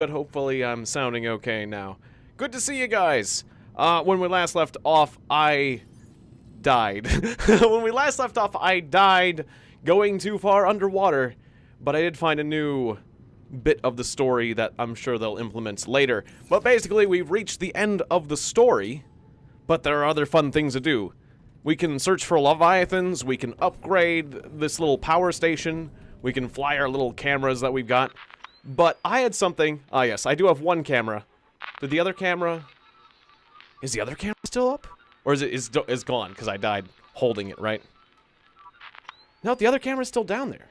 But hopefully I'm sounding okay now. Good to see you guys. When we last left off, I died. When we last left off, I died going too far underwater. But I did find a new bit of the story that I'm sure they'll implement later. But basically, we've reached the end of the story. But there are other fun things to do. We can search for leviathans. We can upgrade this little power station. We can fly our little cameras that we've got. But I had something. Ah, yes, I do have one camera. Did the other camera... Is the other camera still up? Or is it gone because I died holding it, right? No, the other camera's still down there.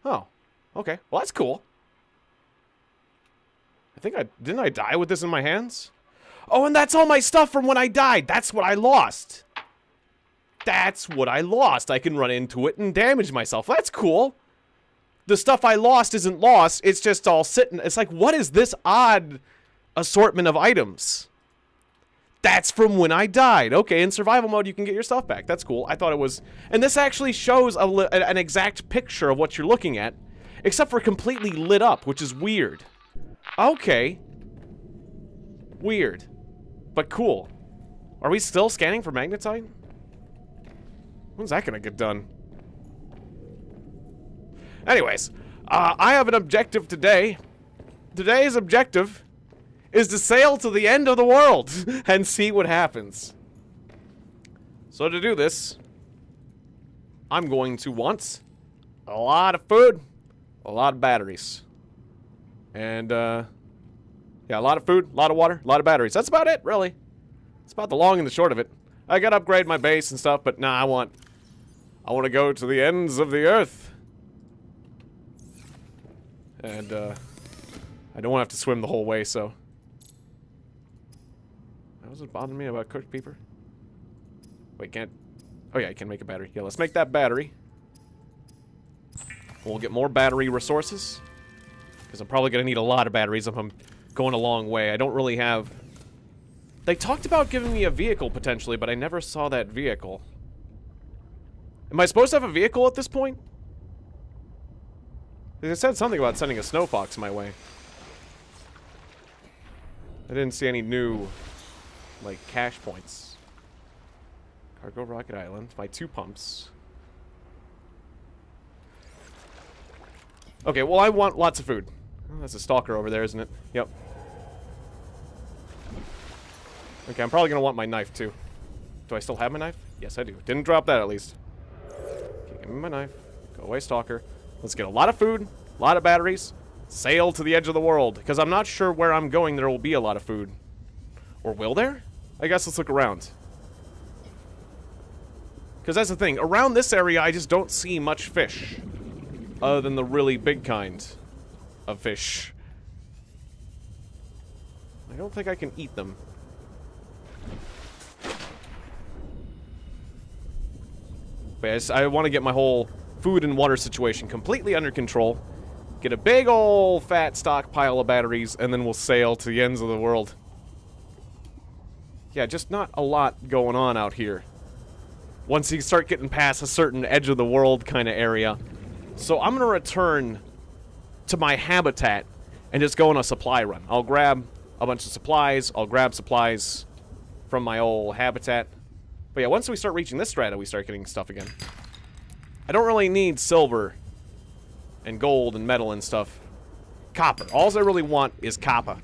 Oh, okay. Well, that's cool. Didn't I die with this in my hands? Oh, and that's all my stuff from when I died. That's what I lost. That's what I lost. I can run into it and damage myself. That's cool. The stuff I lost isn't lost. It's just all sitting. It's like, what is this odd assortment of items? That's from when I died. Okay, in survival mode, you can get your stuff back. That's cool. I thought it was... And this actually shows an exact picture of what you're looking at, except for completely lit up, which is weird. Okay. Weird. But cool. Are we still scanning for magnetite? When's that gonna get done? Anyways, I have an objective today. Today's objective is to sail to the end of the world and see what happens. So to do this, I'm going to want a lot of food, a lot of batteries, and yeah, a lot of food, a lot of water, a lot of batteries. That's about it, really. That's about the long and the short of it. I gotta upgrade my base and stuff, but nah, I want to go to the ends of the earth. And, I don't want to have to swim the whole way, so... How does it bother me about cooked peeper? Wait, can't... Oh yeah, I can make a battery. Yeah, let's make that battery. We'll get more battery resources. Because I'm probably going to need a lot of batteries if I'm going a long way. I don't really have... They talked about giving me a vehicle, potentially, but I never saw that vehicle. Am I supposed to have a vehicle at this point? They said something about sending a snow fox my way. I didn't see any new, like, cash points. Cargo Rocket Island. My 2 pumps. Okay, well, I want lots of food. Oh, that's a stalker over there, isn't it? Yep. Okay, I'm probably gonna want my knife, too. Do I still have my knife? Yes, I do. Didn't drop that, at least. Okay, give me my knife. Go away, stalker. Let's get a lot of food, a lot of batteries, sail to the edge of the world, because I'm not sure where I'm going there will be a lot of food. Or will there? I guess let's look around. Because that's the thing, around this area I just don't see much fish, other than the really big kind of fish. I don't think I can eat them. But yes, I want to get my whole food and water situation completely under control. Get a big ol' fat stockpile of batteries, and then we'll sail to the ends of the world. Yeah, just not a lot going on out here. Once you start getting past a certain edge of the world kind of area. So I'm going to return to my habitat and just go on a supply run. I'll grab a bunch of supplies. I'll grab supplies from my old habitat. But yeah, once we start reaching this strata, we start getting stuff again. I don't really need silver and gold and metal and stuff. Copper. All I really want is copper.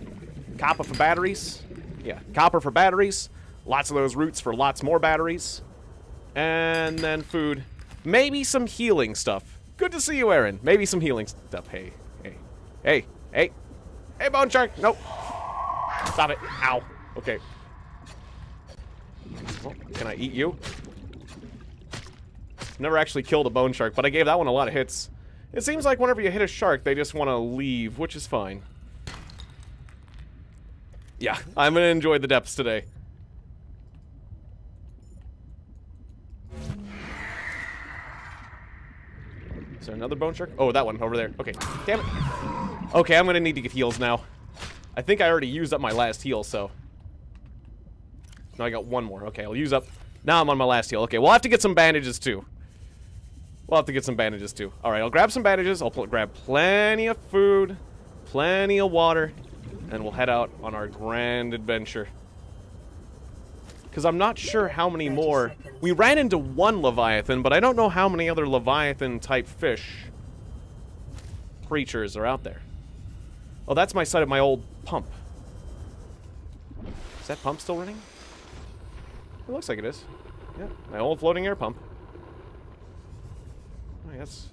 Copper for batteries. Yeah, copper for batteries. Lots of those roots for lots more batteries. And then food. Maybe some healing stuff. Good to see you, Aaron. Maybe some healing stuff. Hey, hey, hey, hey. Hey, bone shark. Nope. Stop it. Ow. Okay. Well, can I eat you? Never actually killed a bone shark, but I gave that one a lot of hits. It seems like whenever you hit a shark, they just want to leave, which is fine. Yeah, I'm going to enjoy the depths today. Is there another bone shark? Oh, that one over there. Okay, damn it. Okay, I'm going to need to get heals now. I think I already used up my last heal, so... No, I got one more. Okay, I'll use up... Now I'm on my last heal. Okay, we'll have to get some bandages, too. We'll have to get some bandages, too. Alright, I'll grab some bandages. I'll grab plenty of food. plenty of water, and we'll head out on our grand adventure. Because I'm not sure how many more... We ran into one Leviathan, but I don't know how many other Leviathan-type fish creatures are out there. Oh, that's my side of my old pump. Is that pump still running? It looks like it is. Yeah, my old floating air pump. Oh, that's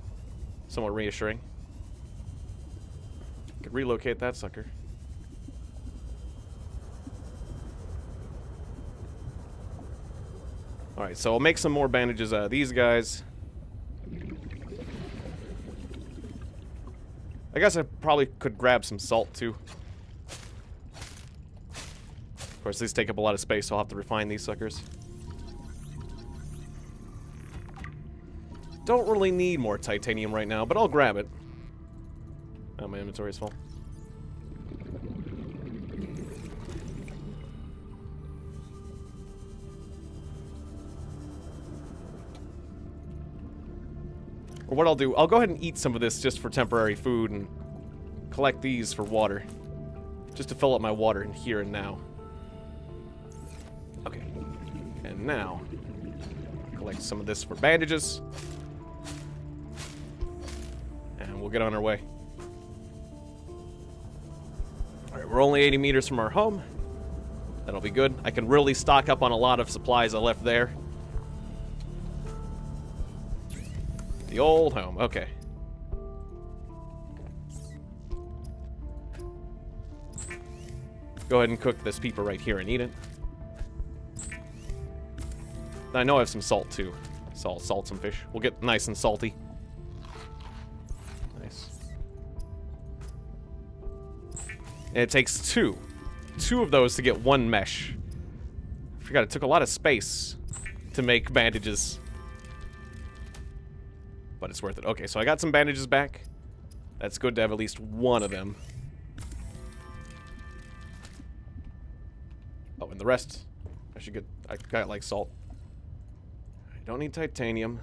somewhat reassuring. Could relocate that sucker. Alright, so I'll make some more bandages out of these guys. I guess I probably could grab some salt, too. Of course, these take up a lot of space, so I'll have to refine these suckers. Don't really need more titanium right now, but I'll grab it. Oh, my inventory is full. Or what I'll do, I'll go ahead and eat some of this just for temporary food and collect these for water. Just to fill up my water in here and now. Okay. And now, collect some of this for bandages. And we'll get on our way. Alright, we're only 80 meters from our home. That'll be good. I can really stock up on a lot of supplies I left there. The old home, okay. Go ahead and cook this peeper right here and eat it. I know I have some salt too, so I'll salt some fish. We'll get nice and salty. Nice. And it takes two of those to get one mesh. I forgot it took a lot of space to make bandages. But it's worth it. Okay, so I got some bandages back. That's good to have at least one of them. Oh, and the rest, I got like salt. I don't need titanium.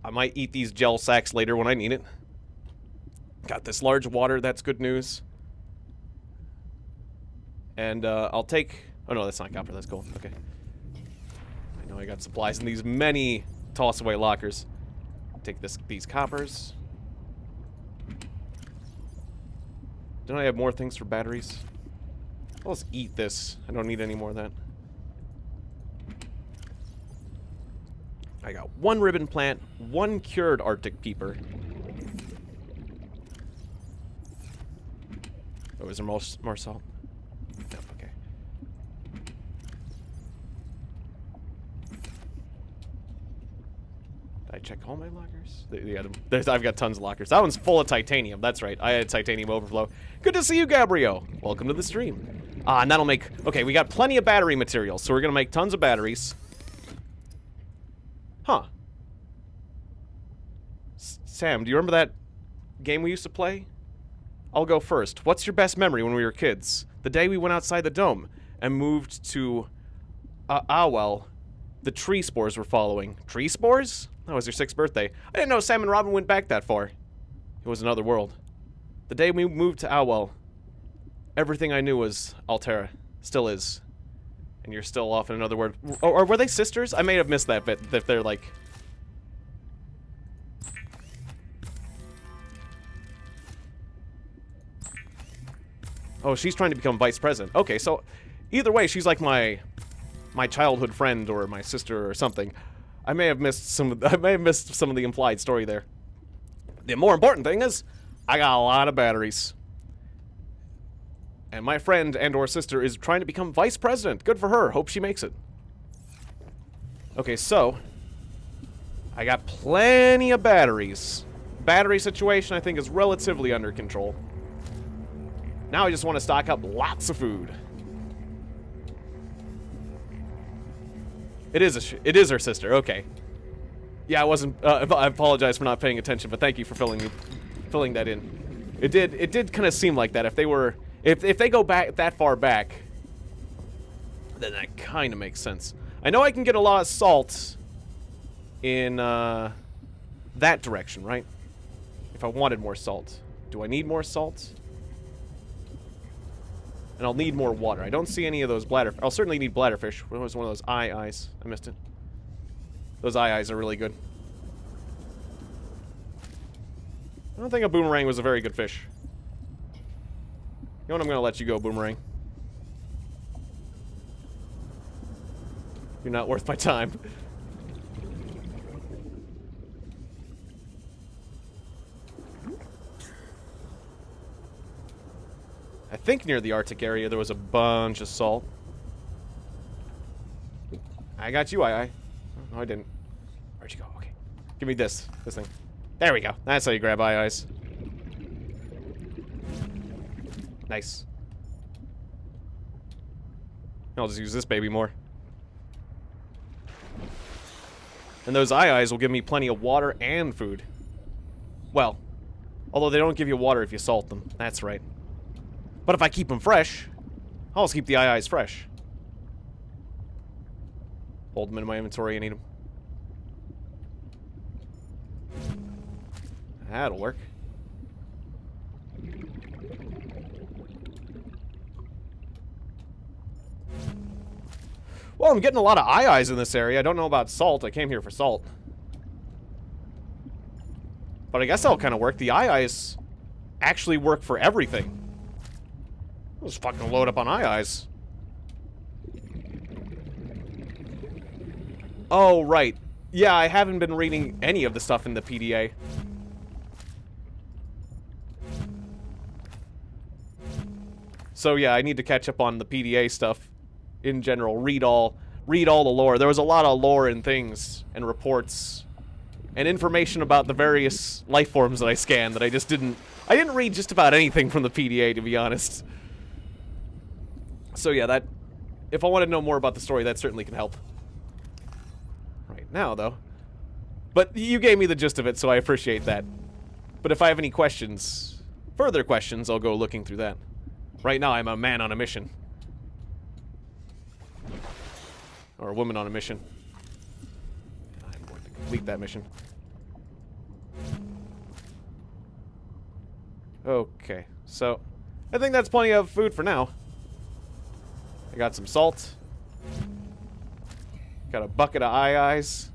I might eat these gel sacks later when I need it. Got this large water, that's good news. And I'll take, oh no, that's not copper, that's gold, okay. I know I got supplies in these many toss away lockers. Take these coppers. Don't I have more things for batteries? I'll just eat this. I don't need any more of that. I got one ribbon plant, one cured Arctic peeper. Oh, is there more salt? No, okay. I check all my lockers? Yeah, I've got tons of lockers. That one's full of titanium. That's right. I had titanium overflow. Good to see you, Gabriel. Welcome to the stream. And that'll make... Okay, we got plenty of battery materials, so we're going to make tons of batteries. Huh. Sam, do you remember that game we used to play? I'll go first. What's your best memory when we were kids? The day we went outside the dome and moved to... well, the tree spores were following. Tree spores? That was your 6th birthday. I didn't know Sam and Robin went back that far. It was another world. The day we moved to Owell, everything I knew was Altera. Still is. And you're still off in another world. Or were they sisters? I may have missed that bit, if they're like... Oh, she's trying to become vice president. Okay, so either way, she's like my childhood friend or my sister or something. I may have missed some of the implied story there. The more important thing is, I got a lot of batteries. And my friend and or sister is trying to become vice president. Good for her. Hope she makes it. Okay, so I got plenty of batteries. Battery situation, I think, is relatively under control. Now I just want to stock up lots of food. It is her sister. Okay. Yeah, I wasn't. I apologize for not paying attention, but thank you for filling that in. It did kind of seem like that. If they go back that far back, then that kind of makes sense. I know I can get a lot of salt in that direction, right? If I wanted more salt, do I need more salt? And I'll need more water. I don't see any of those bladder... I'll certainly need bladderfish. What was one of those eyes? I missed it. Those eyes are really good. I don't think a boomerang was a very good fish. You know what? I'm going to let you go, boomerang. You're not worth my time. I think near the Arctic area there was a bunch of salt. I got you, I. No, I didn't. Where'd you go? Okay. Give me this thing. There we go. That's how you grab eyes. Nice. I'll just use this baby more. And those eyes will give me plenty of water and food. Well, although they don't give you water if you salt them. That's right. But if I keep them fresh, I'll just keep the eyes fresh. Hold them in my inventory and eat them. That'll work. Well, I'm getting a lot of eyes in this area. I don't know about salt. I came here for salt. But I guess that'll kind of work. The eyes actually work for everything. I'll just fucking load up on eyes. Oh, right. Yeah, I haven't been reading any of the stuff in the PDA. So yeah, I need to catch up on the PDA stuff in general. Read all the lore. There was a lot of lore and things and reports and information about the various life forms that I scanned that I didn't read just about anything from the PDA, to be honest. So yeah, if I want to know more about the story, that certainly can help. Right now, though. But you gave me the gist of it, so I appreciate that. But if I have any questions, further questions, I'll go looking through that. Right now, I'm a man on a mission. Or a woman on a mission. I'm going to complete that mission. Okay, so I think that's plenty of food for now. I got some salt. Got a bucket of eyes.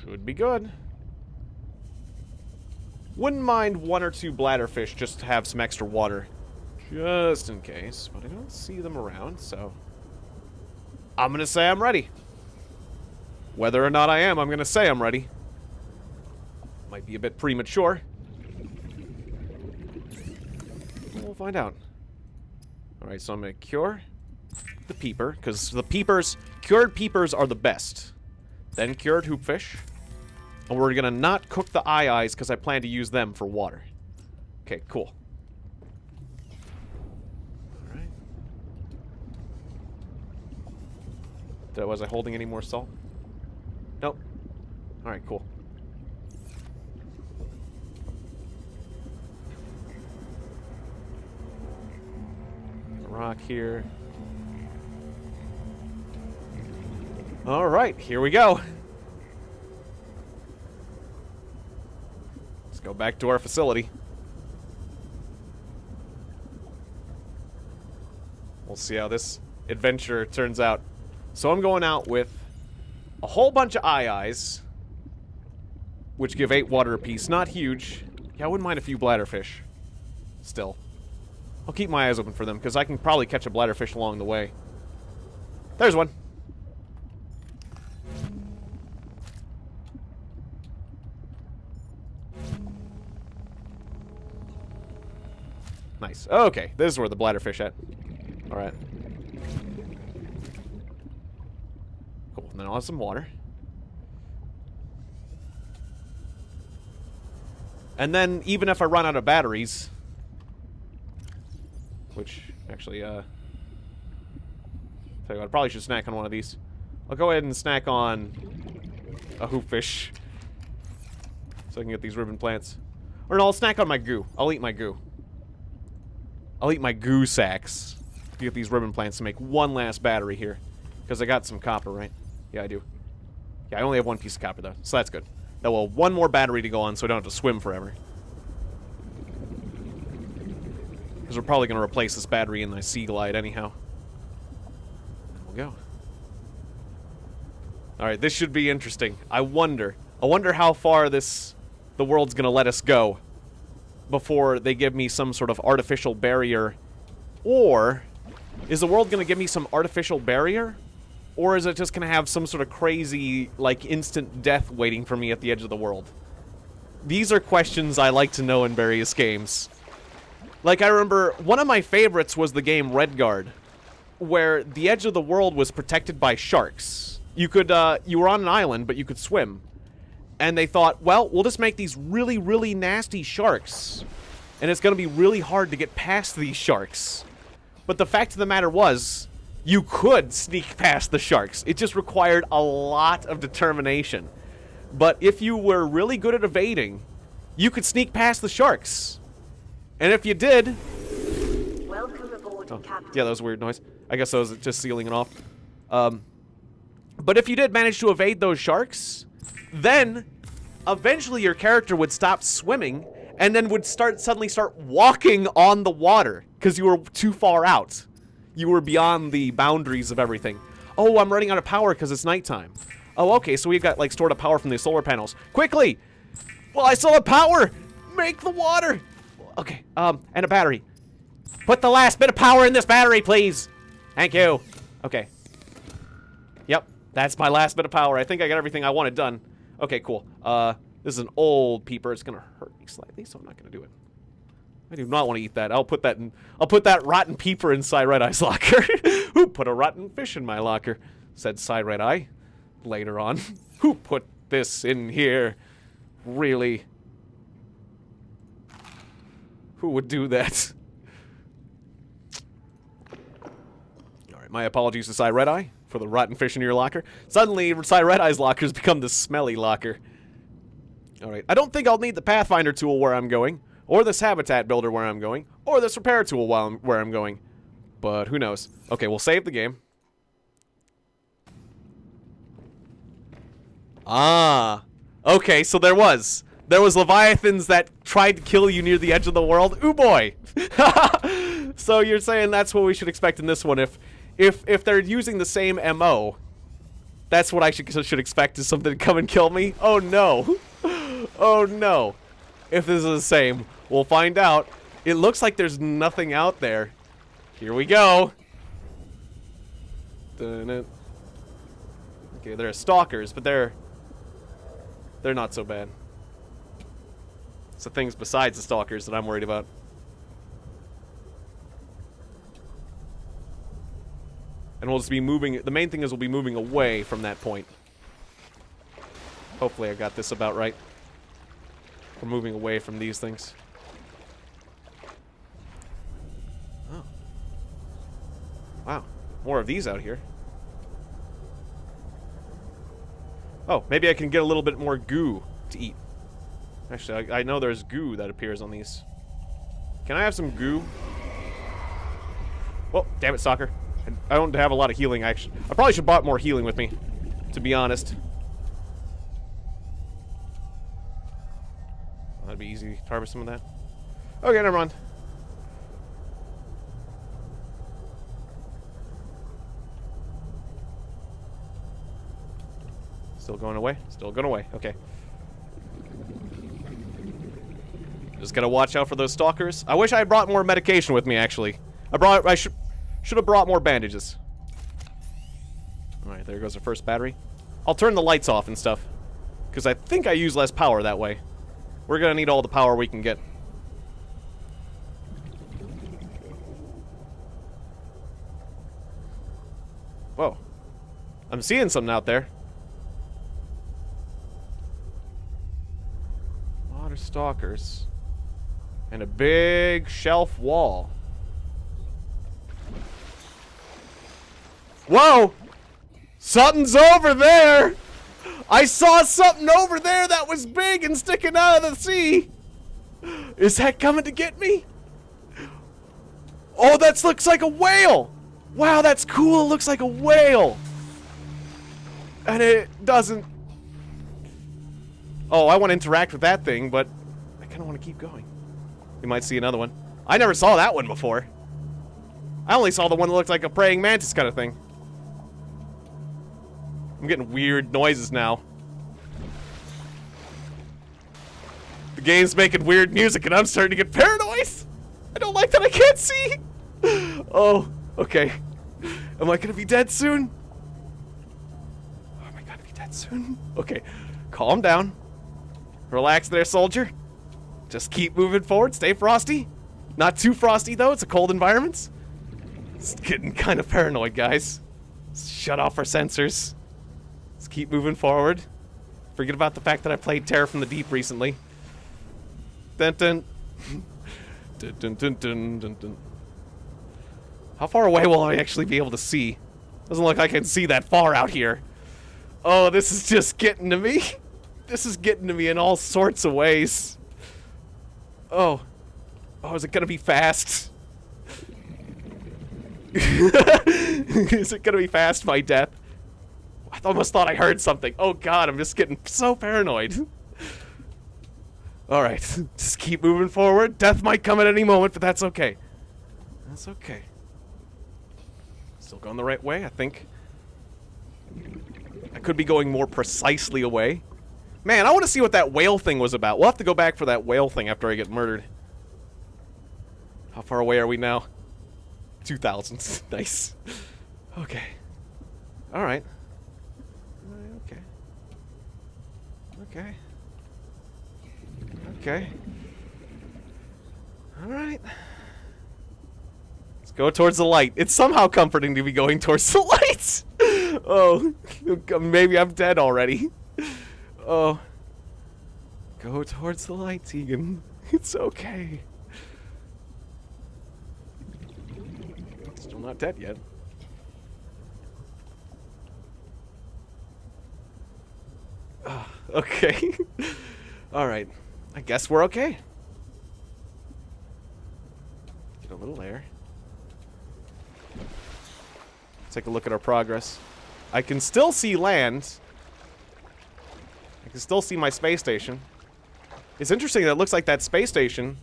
Should be good. Wouldn't mind 1 or 2 bladderfish just to have some extra water. Just in case. But I don't see them around, so I'm gonna say I'm ready. Whether or not I am, I'm gonna say I'm ready. Might be a bit premature. We'll find out. Alright, so I'm gonna cure the peeper, because the peepers, cured peepers are the best. Then cured hoopfish. And we're gonna not cook the eyes because I plan to use them for water. Okay, cool. Alright. Was I holding any more salt? Nope. Alright, cool. Rock here. Alright, here we go. Let's go back to our facility. We'll see how this adventure turns out. So I'm going out with a whole bunch of eyes, which give 8 water apiece. Not huge. Yeah, I wouldn't mind a few bladderfish. Still. I'll keep my eyes open for them, because I can probably catch a bladderfish along the way. There's one. Nice. Okay, this is where the bladderfish at. Alright. Cool, and then I'll have some water. And then, even if I run out of batteries... Which, actually, tell you what, I probably should snack on one of these. I'll go ahead and snack on a hoopfish. So I can get these ribbon plants. Or no, I'll snack on my goo. I'll eat my goo. I'll eat my goo sacks to get these ribbon plants to make one last battery here. Because I got some copper, right? Yeah, I do. Yeah, I only have 1 piece of copper, though. So that's good. Now, well, 1 more battery to go on so I don't have to swim forever. Because we're probably going to replace this battery in the Sea Glide anyhow. There we go. Alright, this should be interesting. I wonder how far the world's going to let us go before they give me some sort of artificial barrier. Or, is the world going to give me some artificial barrier? Or is it just going to have some sort of crazy, like, instant death waiting for me at the edge of the world? These are questions I like to know in various games. Like, I remember, one of my favorites was the game Redguard, where the edge of the world was protected by sharks. You could, you were on an island, but you could swim. And they thought, well, we'll just make these really, really nasty sharks. And it's gonna be really hard to get past these sharks. But the fact of the matter was, you could sneak past the sharks. It just required a lot of determination. But if you were really good at evading, you could sneak past the sharks. And if you did... Welcome aboard, Captain. Yeah, that was a weird noise. I guess I was just sealing it off. But if you did manage to evade those sharks, then eventually your character would stop swimming and then would suddenly start walking on the water because you were too far out. You were beyond the boundaries of everything. Oh, I'm running out of power because it's nighttime. Oh, okay, so we've got, like, stored up power from the solar panels. Quickly! Well, I still have power! Make the water! Okay, and a battery. Put the last bit of power in this battery, please! Thank you. Okay. Yep, that's my last bit of power. I think I got everything I wanted done. Okay, cool. This is an old peeper. It's gonna hurt me slightly, so I'm not gonna do it. I do not want to eat that. I'll put that rotten peeper in Side Red Eye's locker. Who put a rotten fish in my locker? Said Side Red Eye. Later on. Who put this in here? Really? Who would do that? Alright, my apologies to Side Red Eye for the rotten fish in your locker. Suddenly, Side Red Eye's locker's become the smelly locker. Alright, I don't think I'll need the Pathfinder tool where I'm going, or this habitat builder where I'm going, or this repair tool where I'm going. But who knows? Okay, we'll save the game. Ah. Okay, so there was Leviathans that tried to kill you near the edge of the world. Ooh boy. So you're saying that's what we should expect in this one. If they're using the same MO, that's what I should expect, is something to come and kill me? Oh no. Oh no. If this is the same, we'll find out. It looks like there's nothing out there. Here we go. Okay, there are stalkers, but they're not so bad. It's the things besides the stalkers that I'm worried about. And we'll just be moving. The main thing is we'll be moving away from that point. Hopefully I got this about right. We're moving away from these things. Oh. Wow. More of these out here. Oh, maybe I can get a little bit more goo to eat. Actually, I know there's goo that appears on these. Can I have some goo? Well, damn it, stalker. I don't have a lot of healing. I probably should have brought more healing with me, to be honest. That'd be easy to harvest some of that. Okay, never mind. Still going away? Still going away. Okay. Just gotta watch out for those stalkers. I wish I had brought more medication with me, actually. I should have brought more bandages. Alright, there goes the first battery. I'll turn the lights off and stuff, because I think I use less power that way. We're gonna need all the power we can get. Whoa. I'm seeing something out there. Water stalkers. And a big shelf wall. Whoa! Something's over there! I saw something over there that was big and sticking out of the sea! Is that coming to get me? Oh, that looks like a whale! Wow, that's cool, it looks like a whale! And it doesn't... Oh, I want to interact with that thing, but I kind of want to keep going. We might see another one. I never saw that one before. I only saw the one that looked like a praying mantis kind of thing. I'm getting weird noises now. The game's making weird music and I'm starting to get paranoid. I don't like that I can't see. Oh, okay. Am I gonna be dead soon? Oh, am I gonna be dead soon? Okay, calm down. Relax there, soldier. Just keep moving forward, stay frosty. Not too frosty though, it's a cold environment. It's getting kind of paranoid, guys. Let's shut off our sensors. Let's keep moving forward. Forget about the fact that I played Terror from the Deep recently. Dun dun. Dun dun dun dun dun dun. How far away will I actually be able to see? Doesn't look like I can see that far out here. Oh, this is just getting to me. This is getting to me in all sorts of ways. Oh. Oh, is it gonna be fast? Is it gonna be fast, my death? I almost thought I heard something. Oh god, I'm just getting so paranoid. Alright, just keep moving forward. Death might come at any moment, but that's okay. That's okay. Still going the right way, I think. I could be going more precisely away. Man, I want to see what that whale thing was about. We'll have to go back for that whale thing after I get murdered. How far away are we now? 2,000. Nice. Okay. Alright. Okay. Okay. Okay. Alright. Let's go towards the light. It's somehow comforting to be going towards the light. Oh, maybe I'm dead already. Oh. Go towards the light, Tiegon. It's okay. Still not dead yet. Okay. Alright. I guess we're okay. Get a little air. Take a look at our progress. I can still see land. I can still see my space station. It's interesting that it looks like that space station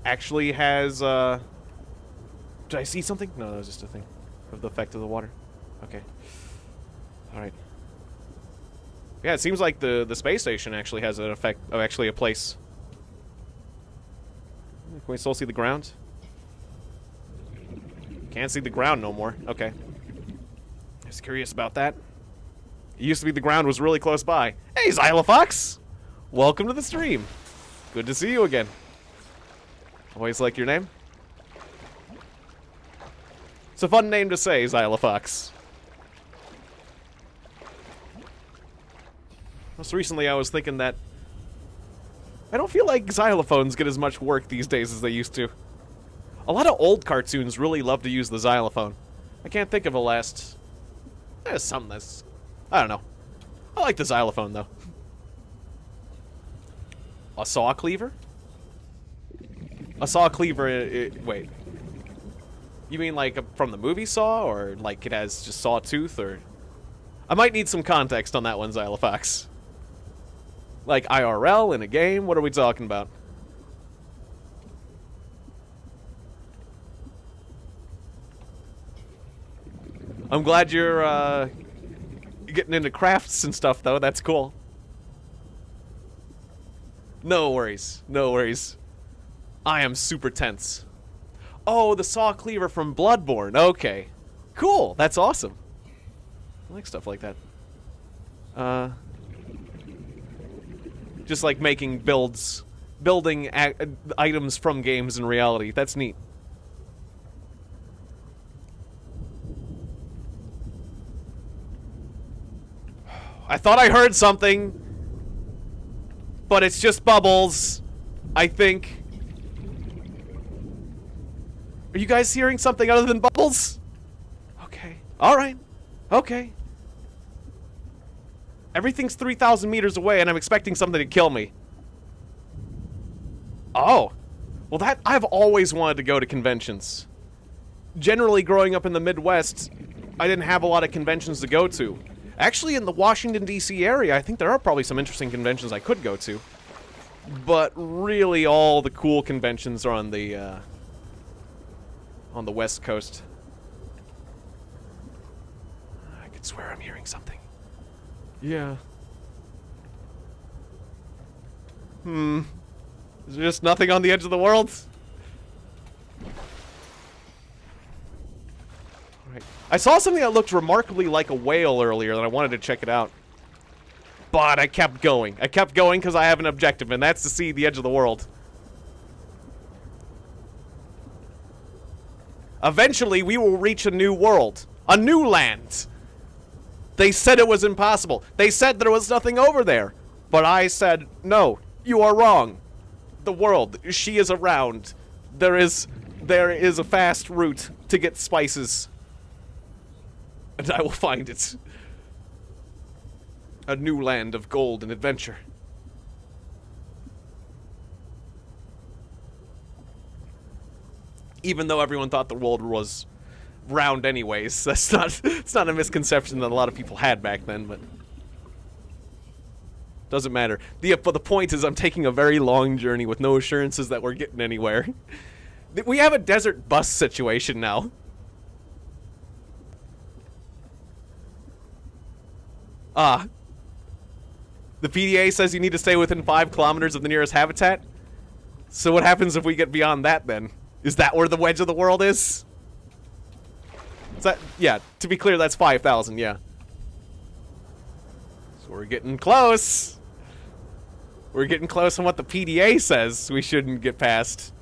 actually has, Did I see something? No, that was just a thing. Of the effect of the water. Okay. Alright. Yeah, it seems like the space station actually has an effect of actually a place. Can we still see the ground? Can't see the ground no more. Okay. Just curious about that. It used to be the ground was really close by. Hey, Xylofox! Welcome to the stream. Good to see you again. Always like your name. It's a fun name to say, Xylofox. Most recently, I was thinking that I don't feel like xylophones get as much work these days as they used to. A lot of old cartoons really love to use the xylophone. I can't think of a last... There's something that's... I don't know. I like the xylophone, though. A saw cleaver? A saw cleaver... wait. You mean like from the movie Saw? Or like it has just sawtooth? Or... I might need some context on that one, Xylofox. Like IRL in a game? What are we talking about? I'm glad you're getting into crafts and stuff, though. That's cool. No worries. No worries. I am super tense. Oh, the saw cleaver from Bloodborne. Okay. Cool. That's awesome. I like stuff like that. Just like making building items from games in reality. That's neat. I thought I heard something, but it's just bubbles, I think. Are you guys hearing something other than bubbles? Okay. Alright. Okay. Everything's 3,000 meters away, and I'm expecting something to kill me. Oh. Well, I've always wanted to go to conventions. Generally, growing up in the Midwest, I didn't have a lot of conventions to go to. Actually, in the Washington, D.C. area, I think there are probably some interesting conventions I could go to. But really, all the cool conventions are on the West Coast. I could swear I'm hearing something. Yeah. Is there just nothing on the edge of the world? Alright. I saw something that looked remarkably like a whale earlier, and I wanted to check it out. But I kept going. I kept going because I have an objective, and that's to see the edge of the world. Eventually, we will reach a new world. A new land. They said it was impossible. They said there was nothing over there. But I said, no, you are wrong. The world, she is around. There is a fast route to get spices. And I will find it. A new land of gold and adventure. Even though everyone thought the world was round anyways. It's not a misconception that a lot of people had back then, but doesn't matter. But the point is I'm taking a very long journey with no assurances that we're getting anywhere. We have a desert bus situation now. The PDA says you need to stay within 5 kilometers of the nearest habitat. So what happens if we get beyond that then? Is that where the wedge of the world is? Is that, yeah, to be clear, that's 5,000, yeah. So we're getting close. We're getting close on what the PDA says we shouldn't get past.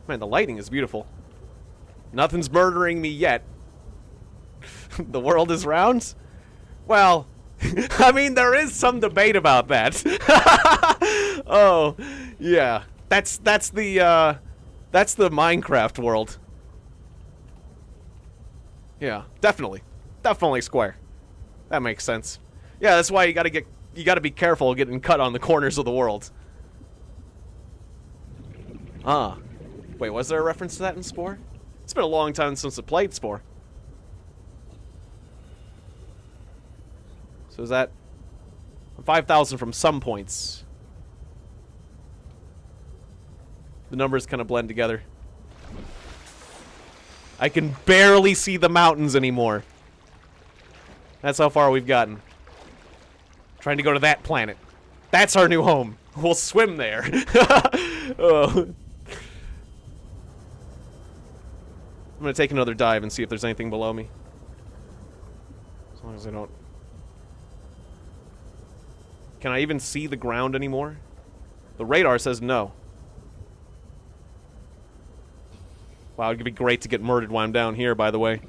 Man, the lighting is beautiful. Nothing's murdering me yet. The world is round? Well, I mean, there is some debate about that. Oh, yeah. That's the Minecraft world. Yeah, definitely. Definitely square. That makes sense. Yeah, that's why you gotta be careful getting cut on the corners of the world. Wait, was there a reference to that in Spore? It's been a long time since I played Spore. So is that 5,000 from some points? The numbers kind of blend together. I can barely see the mountains anymore. That's how far we've gotten. Trying to go to that planet. That's our new home. We'll swim there. Oh. I'm gonna take another dive and see if there's anything below me. As long as I don't... Can I even see the ground anymore? The radar says no. Wow, it'd be great to get murdered while I'm down here, by the way.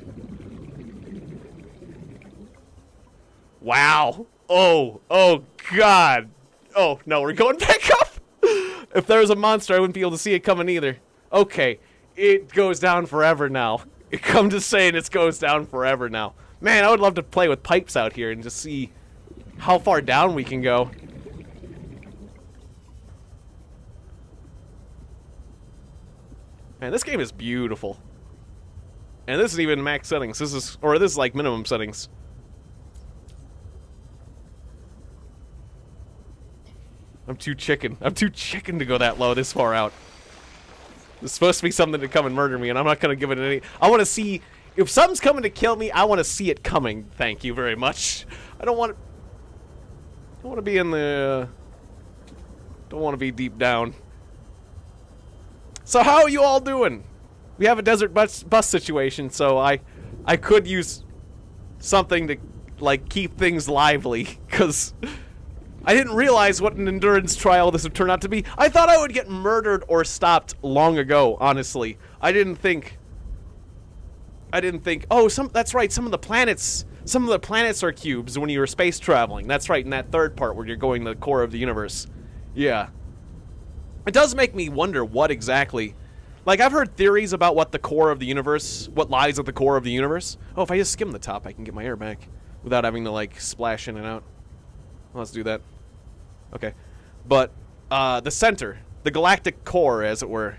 Wow. Oh God. Oh, no, we're going back up. If there was a monster, I wouldn't be able to see it coming either. Okay, it goes down forever now. It come to saying it goes down forever now. Man, I would love to play with pipes out here and just see how far down we can go. Man, this game is beautiful. And this is even max settings. This is like minimum settings. I'm too chicken to go that low this far out. There's supposed to be something to come and murder me, and I'm not gonna give it any... I want to see... If something's coming to kill me, I want to see it coming. Thank you very much. I don't want to be in the... Don't want to be deep down. So how are you all doing? We have a desert bus situation, so I could use something to, like, keep things lively, because I didn't realize what an endurance trial this would turn out to be. I thought I would get murdered or stopped long ago, honestly. I didn't think, oh, that's right, some of the planets are cubes when you were space traveling. That's right, in that third part where you're going to the core of the universe. Yeah. It does make me wonder what exactly... Like, I've heard theories about what the core of the universe... What lies at the core of the universe. Oh, if I just skim the top, I can get my air back. Without having to, like, splash in and out. Well, let's do that. Okay. But, the center. The galactic core, as it were.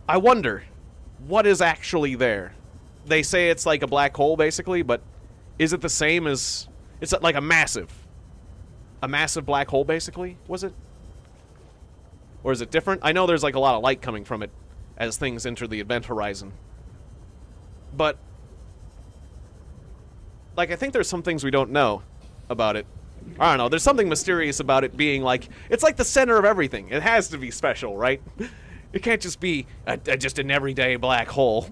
I wonder, what is actually there? They say it's like a black hole, basically, but... Is it the same as... It's like a massive... a massive black hole, basically, was it? Or is it different? I know there's like a lot of light coming from it as things enter the event horizon. But, like, I think there's some things we don't know about it. I don't know, there's something mysterious about it being like, it's like the center of everything. It has to be special, right? It can't just be just an everyday black hole.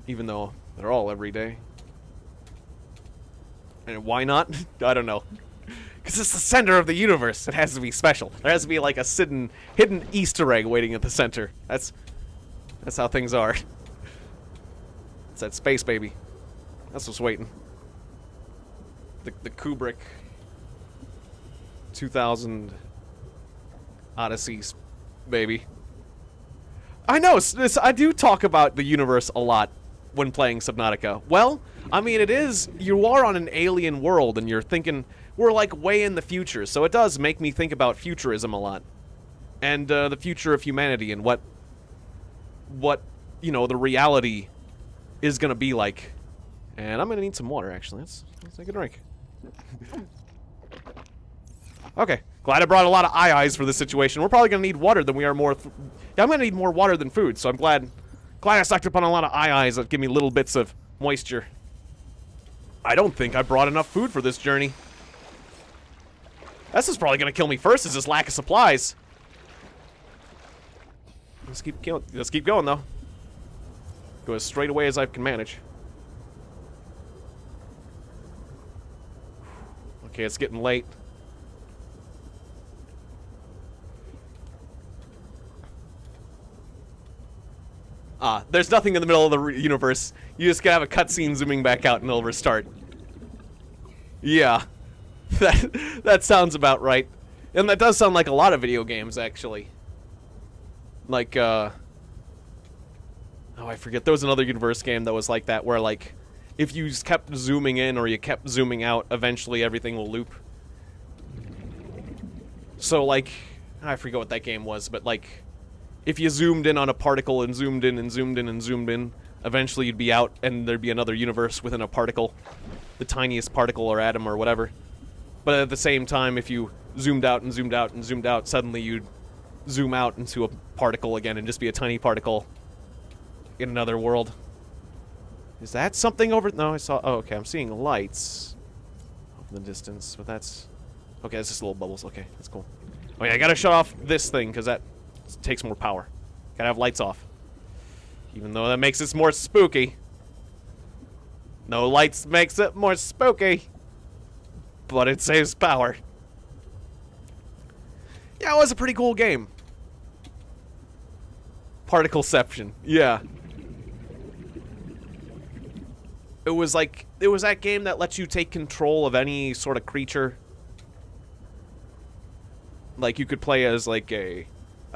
Even though they're all everyday. And why not? I don't know. Because it's the center of the universe. It has to be special. There has to be like a hidden Easter egg waiting at the center. That's how things are. It's that space baby. That's what's waiting. The Kubrick 2000 Odysseys, baby. I know, I do talk about the universe a lot when playing Subnautica. Well, I mean, you are on an alien world, and you're thinking, we're like way in the future, so it does make me think about futurism a lot. And the future of humanity, and what, you know, the reality is gonna be like. And I'm gonna need some water, actually. Let's take a drink. Okay, glad I brought a lot of eyes for this situation. We're probably gonna need water than we are more. Yeah, I'm gonna need more water than food, so I'm glad I stocked up on a lot of eyes that give me little bits of moisture. I don't think I brought enough food for this journey. This is probably gonna kill me first, is this lack of supplies. Let's keep going though. Go as straight away as I can manage. Okay, it's getting late. There's nothing in the middle of the universe. You just gotta have a cutscene zooming back out and it'll restart. Yeah. That sounds about right. And that does sound like a lot of video games, actually. Like, oh, I forget. There was another universe game that was like that, where, like, if you just kept zooming in or you kept zooming out, eventually everything will loop. So, like, I forget what that game was, but, like, if you zoomed in on a particle and zoomed in and zoomed in and zoomed in, eventually you'd be out and there'd be another universe within a particle. The tiniest particle or atom or whatever. But at the same time, if you zoomed out and zoomed out and zoomed out, suddenly you'd zoom out into a particle again and just be a tiny particle in another world. Is that something over? No, I saw. Oh, okay. I'm seeing lights off in the distance, but that's okay. It's just little bubbles. Okay, that's cool. Oh yeah, I gotta shut off this thing because that takes more power. Gotta have lights off, even though that makes it more spooky. No lights makes it more spooky, but it saves power. Yeah, it was a pretty cool game. Particleception. Yeah. It was that game that lets you take control of any sort of creature. Like, you could play as, like, a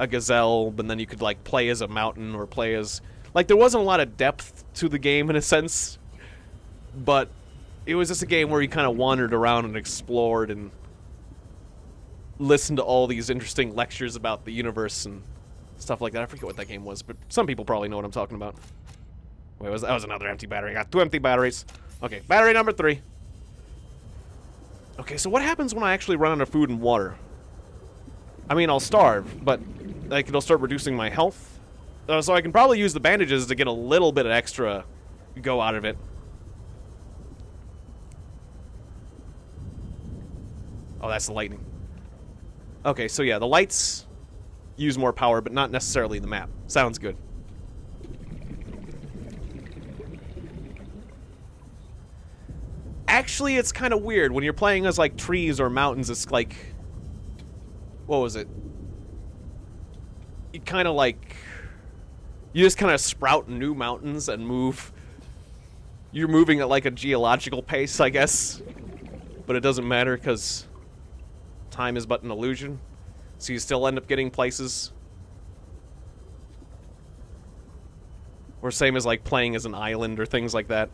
gazelle, but then you could, like, play as a mountain or play as... Like, there wasn't a lot of depth to the game, in a sense. But it was just a game where you kind of wandered around and explored and listened to all these interesting lectures about the universe and stuff like that. I forget what that game was, but some people probably know what I'm talking about. Wait, that was another empty battery. I got 2 empty batteries. Okay, battery number 3. Okay, so what happens when I actually run out of food and water? I mean, I'll starve, but like it'll start reducing my health. So I can probably use the bandages to get a little bit of extra go out of it. Oh, that's the lightning. Okay, so yeah, the lights use more power, but not necessarily the map. Sounds good. Actually, it's kind of weird. When you're playing as, like, trees or mountains, it's like... What was it? You kind of, like... You just kind of sprout new mountains and move. You're moving at, like, a geological pace, I guess. But it doesn't matter, because time is but an illusion. So you still end up getting places. Or same as, like, playing as an island or things like that.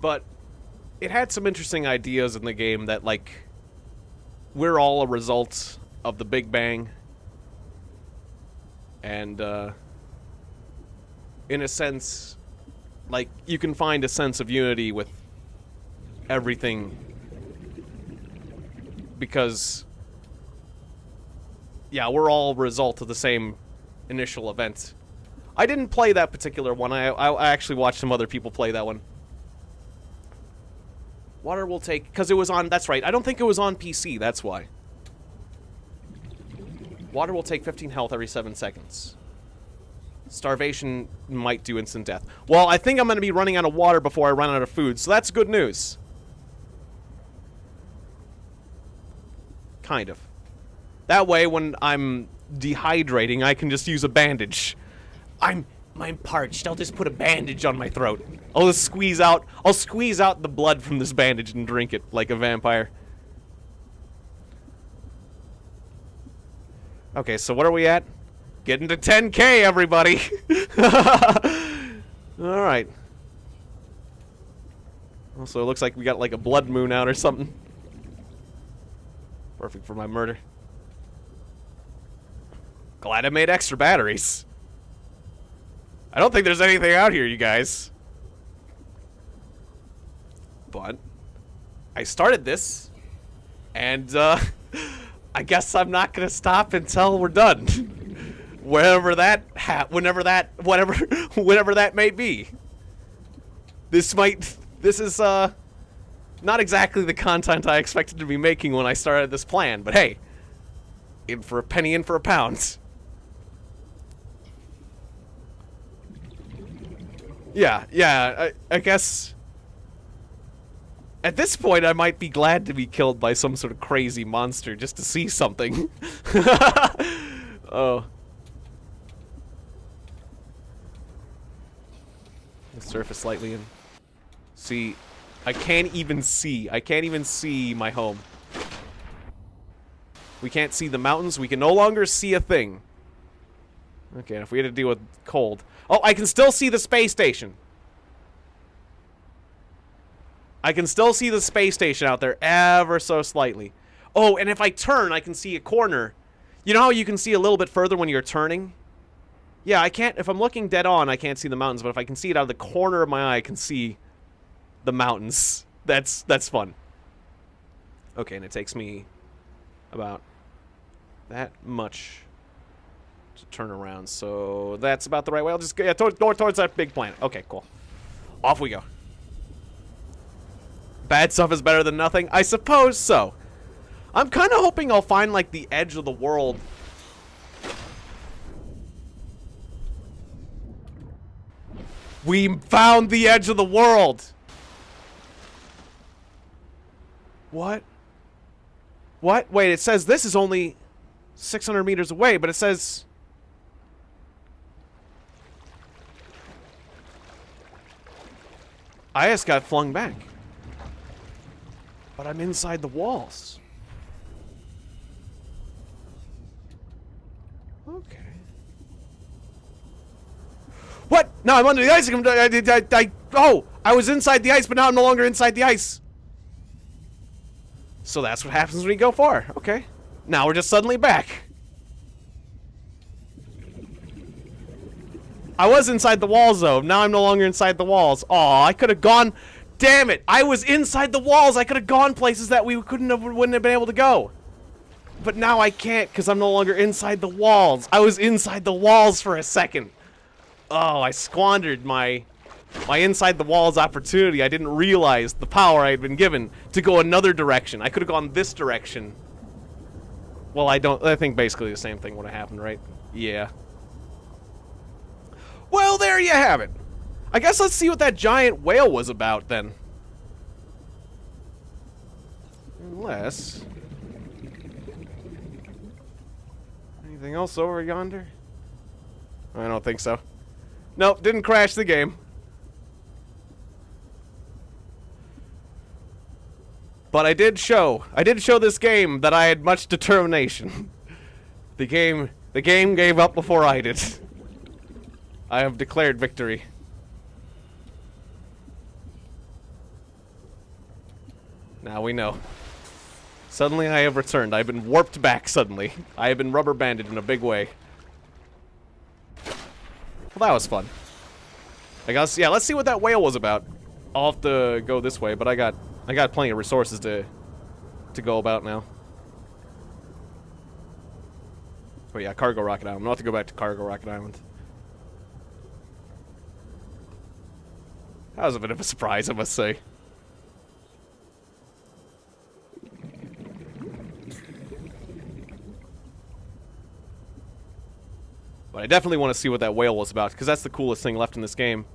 But it had some interesting ideas in the game that, like, we're all a result of the Big Bang, And, in a sense, like, you can find a sense of unity with everything. Because, yeah, we're all a result of the same initial event. I didn't play that particular one. I actually watched some other people play that one. Water will take... Because it was on... That's right. I don't think it was on PC. That's why. Water will take 15 health every 7 seconds. Starvation might do instant death. Well, I think I'm going to be running out of water before I run out of food, so that's good news. Kind of. That way, when I'm dehydrating, I can just use a bandage. I'm parched. I'll just put a bandage on my throat. I'll squeeze out the blood from this bandage and drink it like a vampire. Okay, so what are we at? Getting to 10K, everybody! Alright. Also, it looks like we got like a blood moon out or something. Perfect for my murder. Glad I made extra batteries. I don't think there's anything out here, you guys. But I started this, and I guess I'm not gonna stop until we're done. Whenever that may be. This is not exactly the content I expected to be making when I started this plan, but hey, in for a penny, in for a pound. Yeah, I guess at this point I might be glad to be killed by some sort of crazy monster just to see something. Oh. Surface slightly in. See, I can't even see my home. We can't see the mountains. We can no longer see a thing. Okay, if we had to deal with cold. Oh, I can still see the space station. I can still see the space station out there ever so slightly. Oh, and if I turn, I can see a corner. You know how you can see a little bit further when you're turning? Yeah, I can't, if I'm looking dead on, I can't see the mountains, but if I can see it out of the corner of my eye, I can see the mountains. That's fun. Okay, and it takes me about that much to turn around, so that's about the right way. I'll just go towards that big planet. Okay, cool. Off we go. Bad stuff is better than nothing? I suppose so. I'm kind of hoping I'll find, like, the edge of the world. We found the edge of the world! What? What? Wait, it says this is only 600 meters away, but it says... I just got flung back. But I'm inside the walls. Okay. What? No, I'm under the ice. Oh, I was inside the ice, but now I'm no longer inside the ice. So that's what happens when you go far. Okay. Now we're just suddenly back. I was inside the walls, though. Now I'm no longer inside the walls. Aw, I could have gone... Damn it! I was inside the walls! I could have gone places that we wouldn't have been able to go. But now I can't, because I'm no longer inside the walls. I was inside the walls for a second. Oh, I squandered my inside the walls opportunity. I didn't realize the power I had been given to go another direction. I could have gone this direction. Well, I think basically the same thing would have happened, right? Yeah. Well, there you have it. I guess let's see what that giant whale was about, then. Unless... Anything else over yonder? I don't think so. Nope, didn't crash the game. But I did show this game that I had much determination. The game gave up before I did. I have declared victory. Now we know. Suddenly I have returned. I've been warped back suddenly. I have been rubber banded in a big way. that was fun. I guess, yeah, let's see what that whale was about. I'll have to go this way, but I got plenty of resources to go about now. Oh yeah, Cargo Rocket Island. I'll have to go back to Cargo Rocket Island. That was a bit of a surprise, I must say. But I definitely want to see what that whale was about, because that's the coolest thing left in this game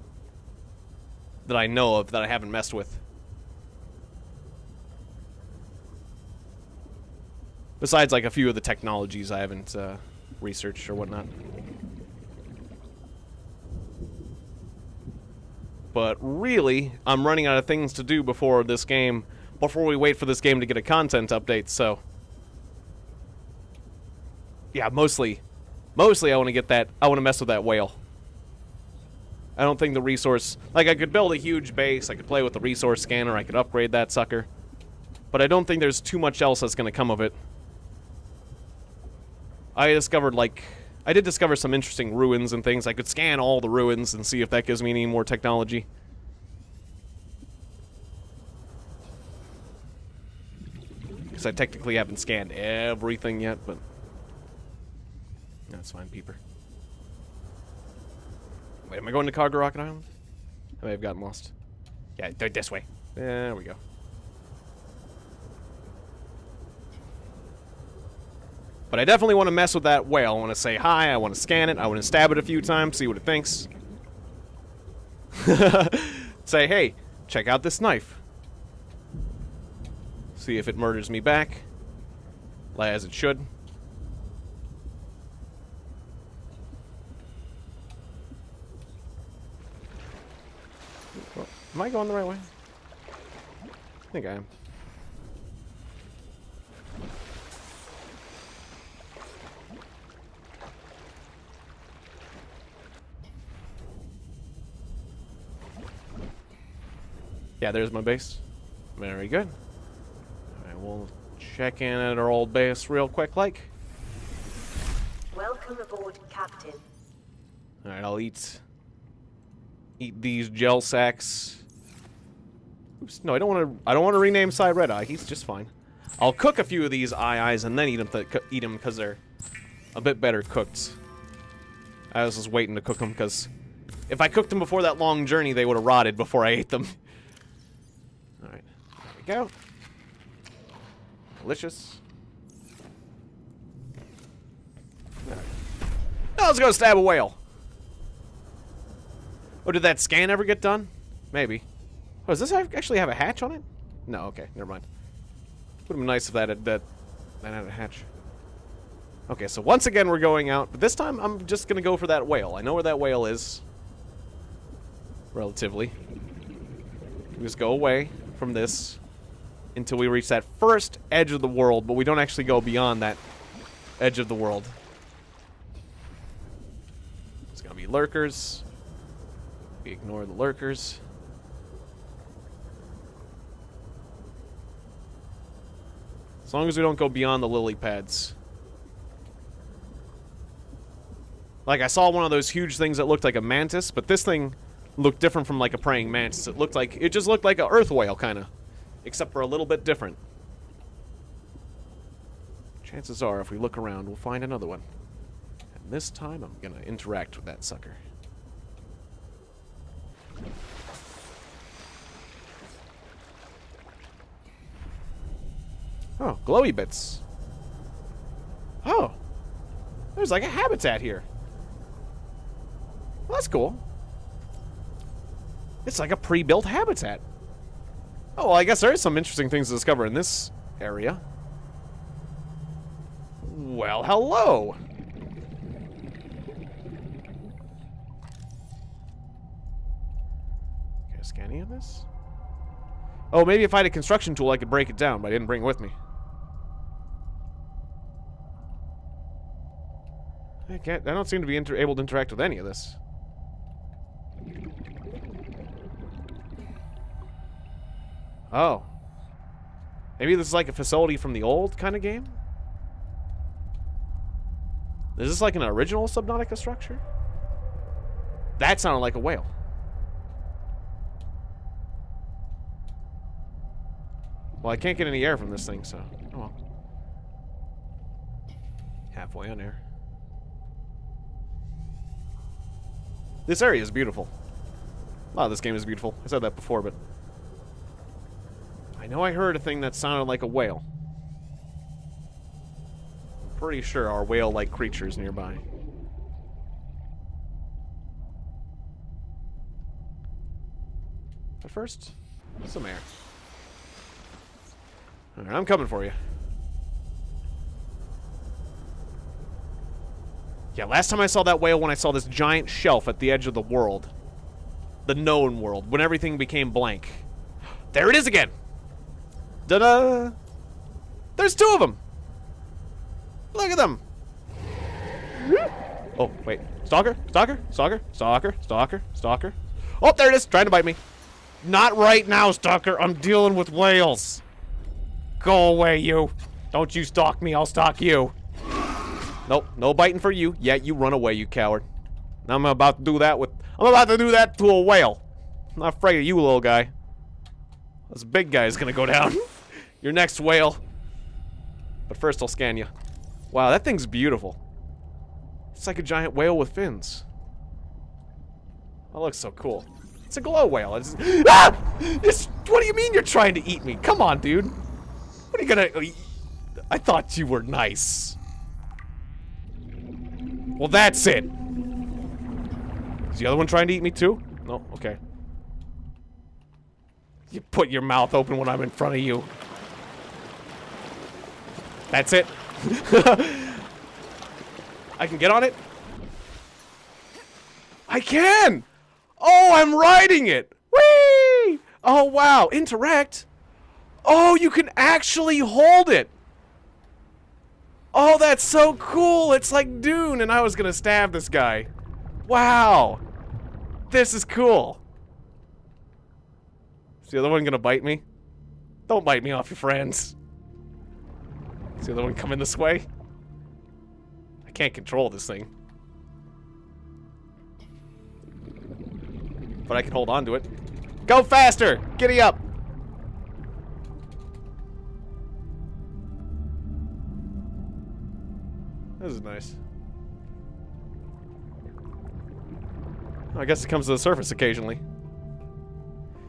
that I know of that I haven't messed with. Besides, like, a few of the technologies I haven't researched or whatnot. But really, I'm running out of things to do before we wait for this game to get a content update, so... Yeah, mostly I want to get that, I want to mess with that whale. I don't think the resource... Like, I could build a huge base, I could play with the resource scanner, I could upgrade that sucker. But I don't think there's too much else that's going to come of it. I did discover some interesting ruins and things. I could scan all the ruins and see if that gives me any more technology. Because I technically haven't scanned everything yet, but... That's fine, Peeper. Wait, am I going to Cargo Rocket Island? I may have gotten lost. Yeah, this way. There we go. But I definitely want to mess with that whale. I want to say hi, I want to scan it, I want to stab it a few times, see what it thinks. Say, hey, check out this knife. See if it murders me back. As it should. Am I going the right way? I think I am. Yeah, there's my base. Very good. Alright, we'll check in at our old base real quick, like. Welcome aboard, Captain. Alright, I'll eat these gel sacks. Oops, no, I don't want to rename Side Red Eye. He's just fine. I'll cook a few of these eyes and then eat them because they're a bit better cooked. I was just waiting to cook them because if I cooked them before that long journey, they would have rotted before I ate them. Alright, there we go. Delicious. Alright. Now let's go stab a whale. Oh, did that scan ever get done? Maybe. Oh, does this actually have a hatch on it? No, okay, never mind. Would have been nice if that had a hatch. Okay, so once again we're going out, but this time I'm just gonna go for that whale. I know where that whale is. Relatively. We just go away from this until we reach that first edge of the world, but we don't actually go beyond that edge of the world. It's gonna be lurkers. We ignore the lurkers. As long as we don't go beyond the lily pads. Like, I saw one of those huge things that looked like a mantis, but this thing looked different from like a praying mantis. It just looked like an earth whale, kind of. Except for a little bit different. Chances are, if we look around, we'll find another one. And this time, I'm gonna interact with that sucker. Oh, glowy bits. Oh. There's like a habitat here. Well, that's cool. It's like a pre-built habitat. Oh, well, I guess there is some interesting things to discover in this area. Well, hello. Can I scan any of this? Oh, maybe if I had a construction tool, I could break it down, but I didn't bring it with me. I don't seem to be able to interact with any of this. Oh. Maybe this is like a facility from the old kind of game? Is this like an original Subnautica structure? That sounded like a whale. Well, I can't get any air from this thing, so... Oh well. Halfway on air. This area is beautiful. A lot of this game is beautiful. I said that before, but... I know I heard a thing that sounded like a whale. I'm pretty sure there are whale-like creatures nearby. But first, some air. Alright, I'm coming for you. Yeah, last time I saw that whale when I saw this giant shelf at the edge of the world. The known world, when everything became blank. There it is again! Ta-da! There's 2 of them! Look at them! Oh, wait. Stalker? Stalker? Stalker? Stalker? Stalker? Stalker? Oh, there it is! Trying to bite me. Not right now, Stalker. I'm dealing with whales. Go away, you. Don't you stalk me, I'll stalk you. Nope, no biting for you. Yeah, you run away, you coward. I'm about to do that to a whale. I'm not afraid of you, little guy. This big guy is gonna go down. Your next whale. But first I'll scan you. Wow, that thing's beautiful. It's like a giant whale with fins. That looks so cool. It's a glow whale. It's, ah! What do you mean you're trying to eat me? Come on, dude. What are you gonna... I thought you were nice. Well, that's it. Is the other one trying to eat me too? No? Okay. You put your mouth open when I'm in front of you. That's it. I can get on it? I can! Oh, I'm riding it! Whee! Oh, wow. Interact? Oh, you can actually hold it! Oh, that's so cool! It's like Dune, and I was gonna stab this guy. Wow! This is cool. Is the other one gonna bite me? Don't bite me off your friends. Is the other one coming this way? I can't control this thing. But I can hold on to it. Go faster! Giddy up! This is nice. I guess it comes to the surface occasionally.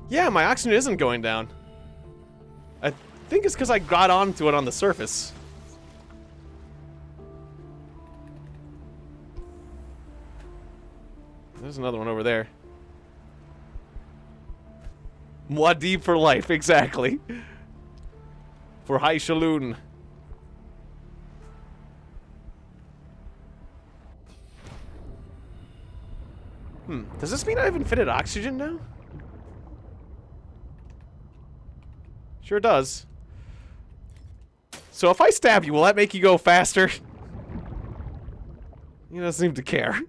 Yeah, my oxygen isn't going down. I think it's because I got onto it on the surface. There's another one over there. Muad'Dib for life, exactly. For High Shaloon. Does this mean I have infinite oxygen now? Sure does. So if I stab you, will that make you go faster? He doesn't seem to care.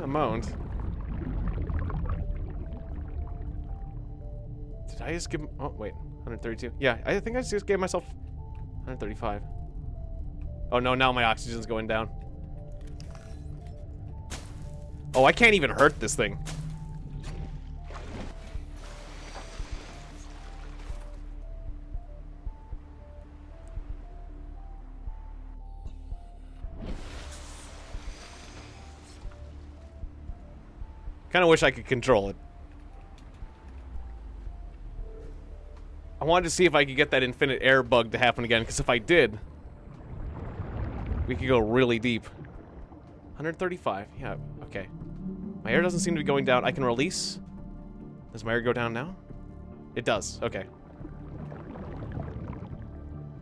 Moaned. Did I just give... Oh, wait. 132. Yeah, I think I just gave myself 135. Oh, no, now my oxygen's going down. Oh, I can't even hurt this thing. Kind of wish I could control it. I wanted to see if I could get that infinite air bug to happen again, because if I did, we could go really deep. 135. Yeah, okay. My air doesn't seem to be going down. I can release. Does my air go down now? It does. Okay.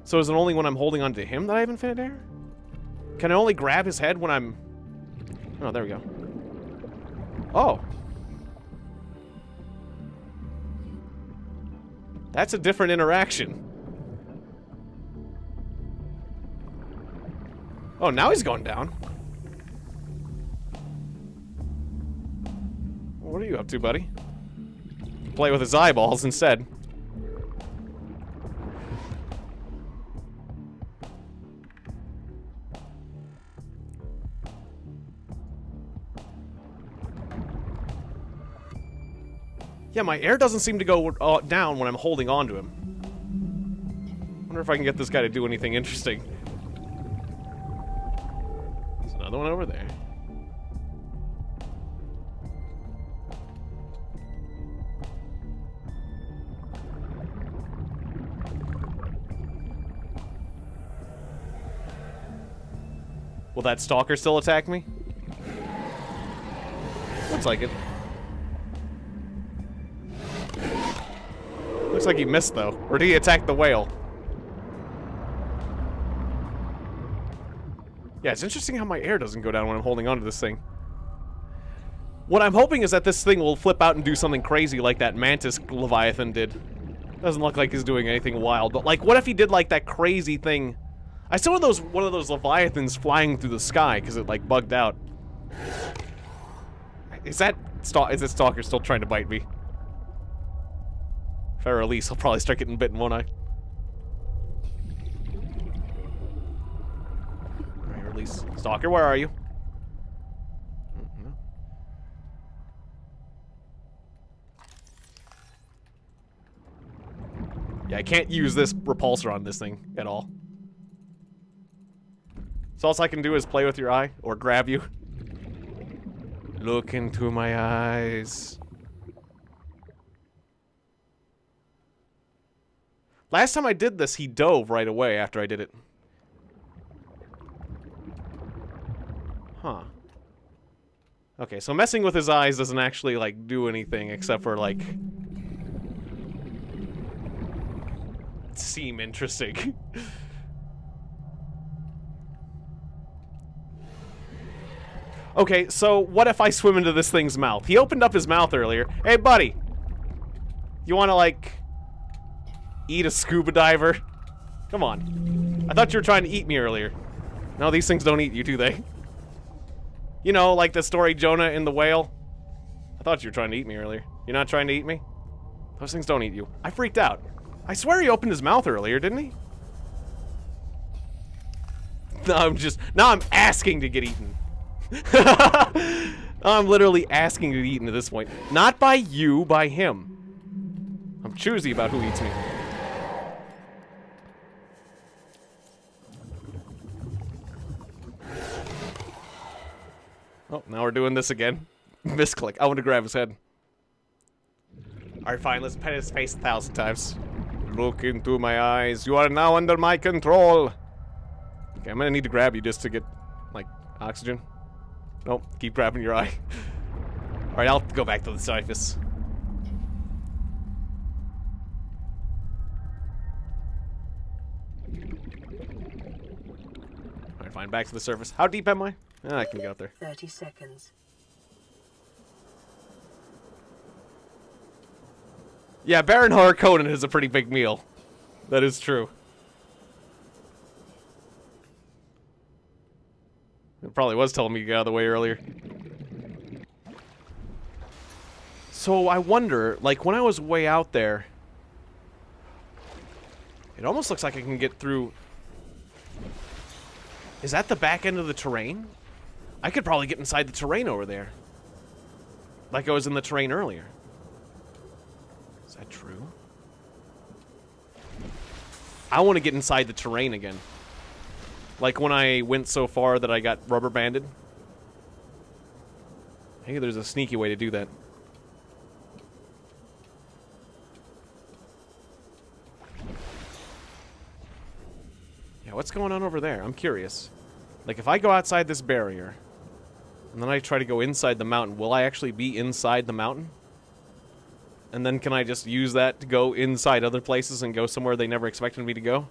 So is it only when I'm holding onto him that I have infinite air? Can I only grab his head when I'm... Oh, there we go. Oh. That's a different interaction. Oh, now he's going down. What are you up to, buddy? Play with his eyeballs instead. Yeah, my air doesn't seem to go down when I'm holding on to him. Wonder if I can get this guy to do anything interesting. There's another one over there. Will that stalker still attack me? Looks like it. Looks like he missed, though. Or did he attack the whale? Yeah, it's interesting how my air doesn't go down when I'm holding onto this thing. What I'm hoping is that this thing will flip out and do something crazy like that mantis leviathan did. Doesn't look like he's doing anything wild, but like, what if he did like that crazy thing? I saw one of those leviathans flying through the sky because it like bugged out. Is this stalker still trying to bite me? If I release, he'll probably start getting bitten, won't I? Alright, release. Stalker, where are you? Yeah, I can't use this repulsor on this thing at all. So all I can do is play with your eye, or grab you. Look into my eyes. Last time I did this, he dove right away after I did it. Huh. Okay, so messing with his eyes doesn't actually, like, do anything except for, like... seem interesting. Okay, so what if I swim into this thing's mouth? He opened up his mouth earlier. Hey, buddy! You wanna, like... eat a scuba diver? Come on. I thought you were trying to eat me earlier. No, these things don't eat you, do they? You know, like the story Jonah and the whale? I thought you were trying to eat me earlier. You're not trying to eat me? Those things don't eat you. I freaked out. I swear he opened his mouth earlier, didn't he? No, now I'm asking to get eaten. I'm literally asking to be eaten at this point. Not by you, by him. I'm choosy about who eats me. Oh, now we're doing this again. Misclick. I want to grab his head. Alright, fine. Let's pet his face 1,000 times. Look into my eyes. You are now under my control. Okay, I'm gonna need to grab you just to get, like, oxygen. Nope, keep grabbing your eye. Alright, I'll go back to the surface. Alright, fine, back to the surface. How deep am I? I can get up there. 30 seconds. Yeah, Baron Harkonnen is a pretty big meal. That is true. It probably was telling me to get out of the way earlier. So I wonder, like, when I was way out there, it almost looks like I can get through. Is that the back end of the terrain? I could probably get inside the terrain over there. Like I was in the terrain earlier. Is that true? I want to get inside the terrain again. Like when I went so far that I got rubber banded. Hey, there's a sneaky way to do that. Yeah, what's going on over there? I'm curious. Like if I go outside this barrier, and then I try to go inside the mountain, will I actually be inside the mountain? And then can I just use that to go inside other places and go somewhere they never expected me to go?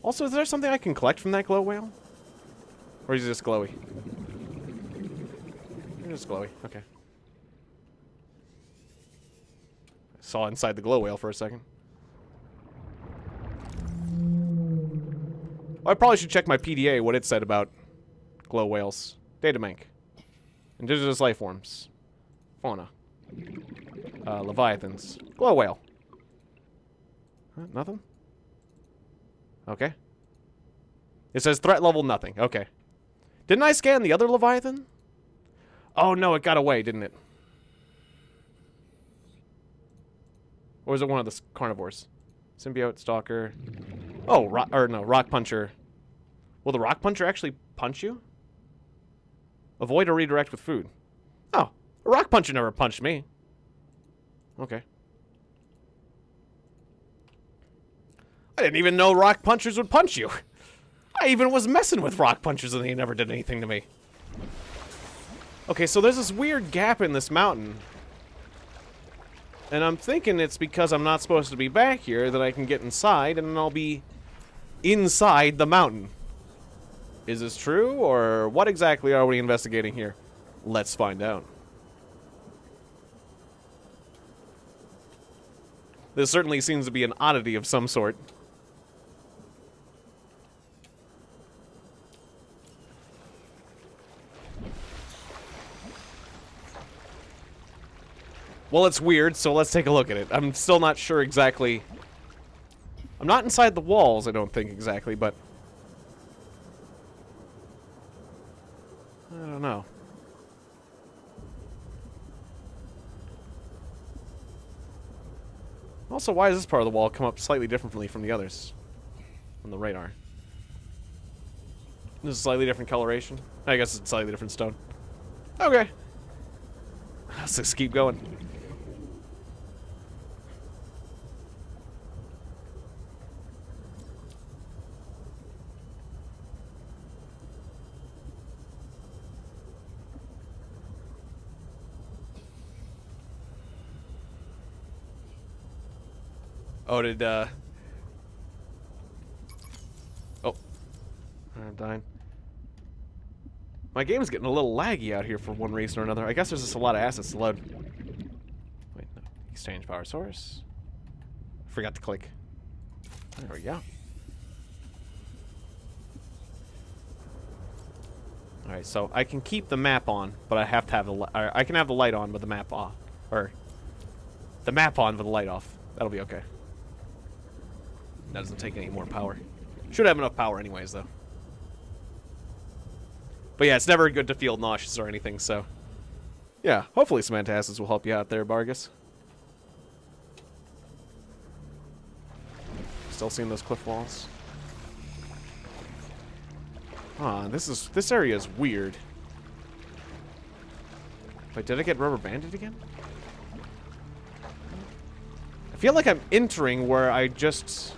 Also, is there something I can collect from that glow whale? Or is it just glowy? It's just glowy, okay. I saw inside the glow whale for a second. Oh, I probably should check my PDA, what it said about glow whales. Databank. Indigenous life forms. Fauna. Leviathans. Glow whale. Huh, nothing? Okay. It says threat level nothing. Okay. Didn't I scan the other Leviathan? Oh, no, it got away, didn't it? Or was it one of the carnivores? Symbiote, Stalker. Oh, Rock Puncher. Will the Rock Puncher actually punch you? Avoid or redirect with food. Oh, a Rock Puncher never punched me. Okay. I didn't even know Rock Punchers would punch you. I even was messing with Rock Punchers and they never did anything to me. Okay, so there's this weird gap in this mountain. And I'm thinking it's because I'm not supposed to be back here that I can get inside and then I'll be inside the mountain. Is this true, or what exactly are we investigating here? Let's find out. This certainly seems to be an oddity of some sort. Well, it's weird, so let's take a look at it. I'm still not sure exactly. I'm not inside the walls, I don't think exactly, but I don't know. Also, why does this part of the wall come up slightly differently from the others on the radar? This is a slightly different coloration. I guess it's a slightly different stone. Okay. Let's just keep going. Oh, did, Oh. I'm dying. My game's getting a little laggy out here for one reason or another. I guess there's just a lot of assets to load. Wait, no. Exchange power source. Forgot to click. There we go. Alright, so I can keep the map on, but I have to have the I can have the light on, but the map off. Or, the map on, but the light off. That'll be okay. That doesn't take any more power. Should have enough power anyways, though. But yeah, it's never good to feel nauseous or anything, so... Yeah, hopefully some antacids will help you out there, Bargus. Still seeing those cliff walls. Ah, this area is weird. Wait, did I get rubber banded again? I feel like I'm entering where I just...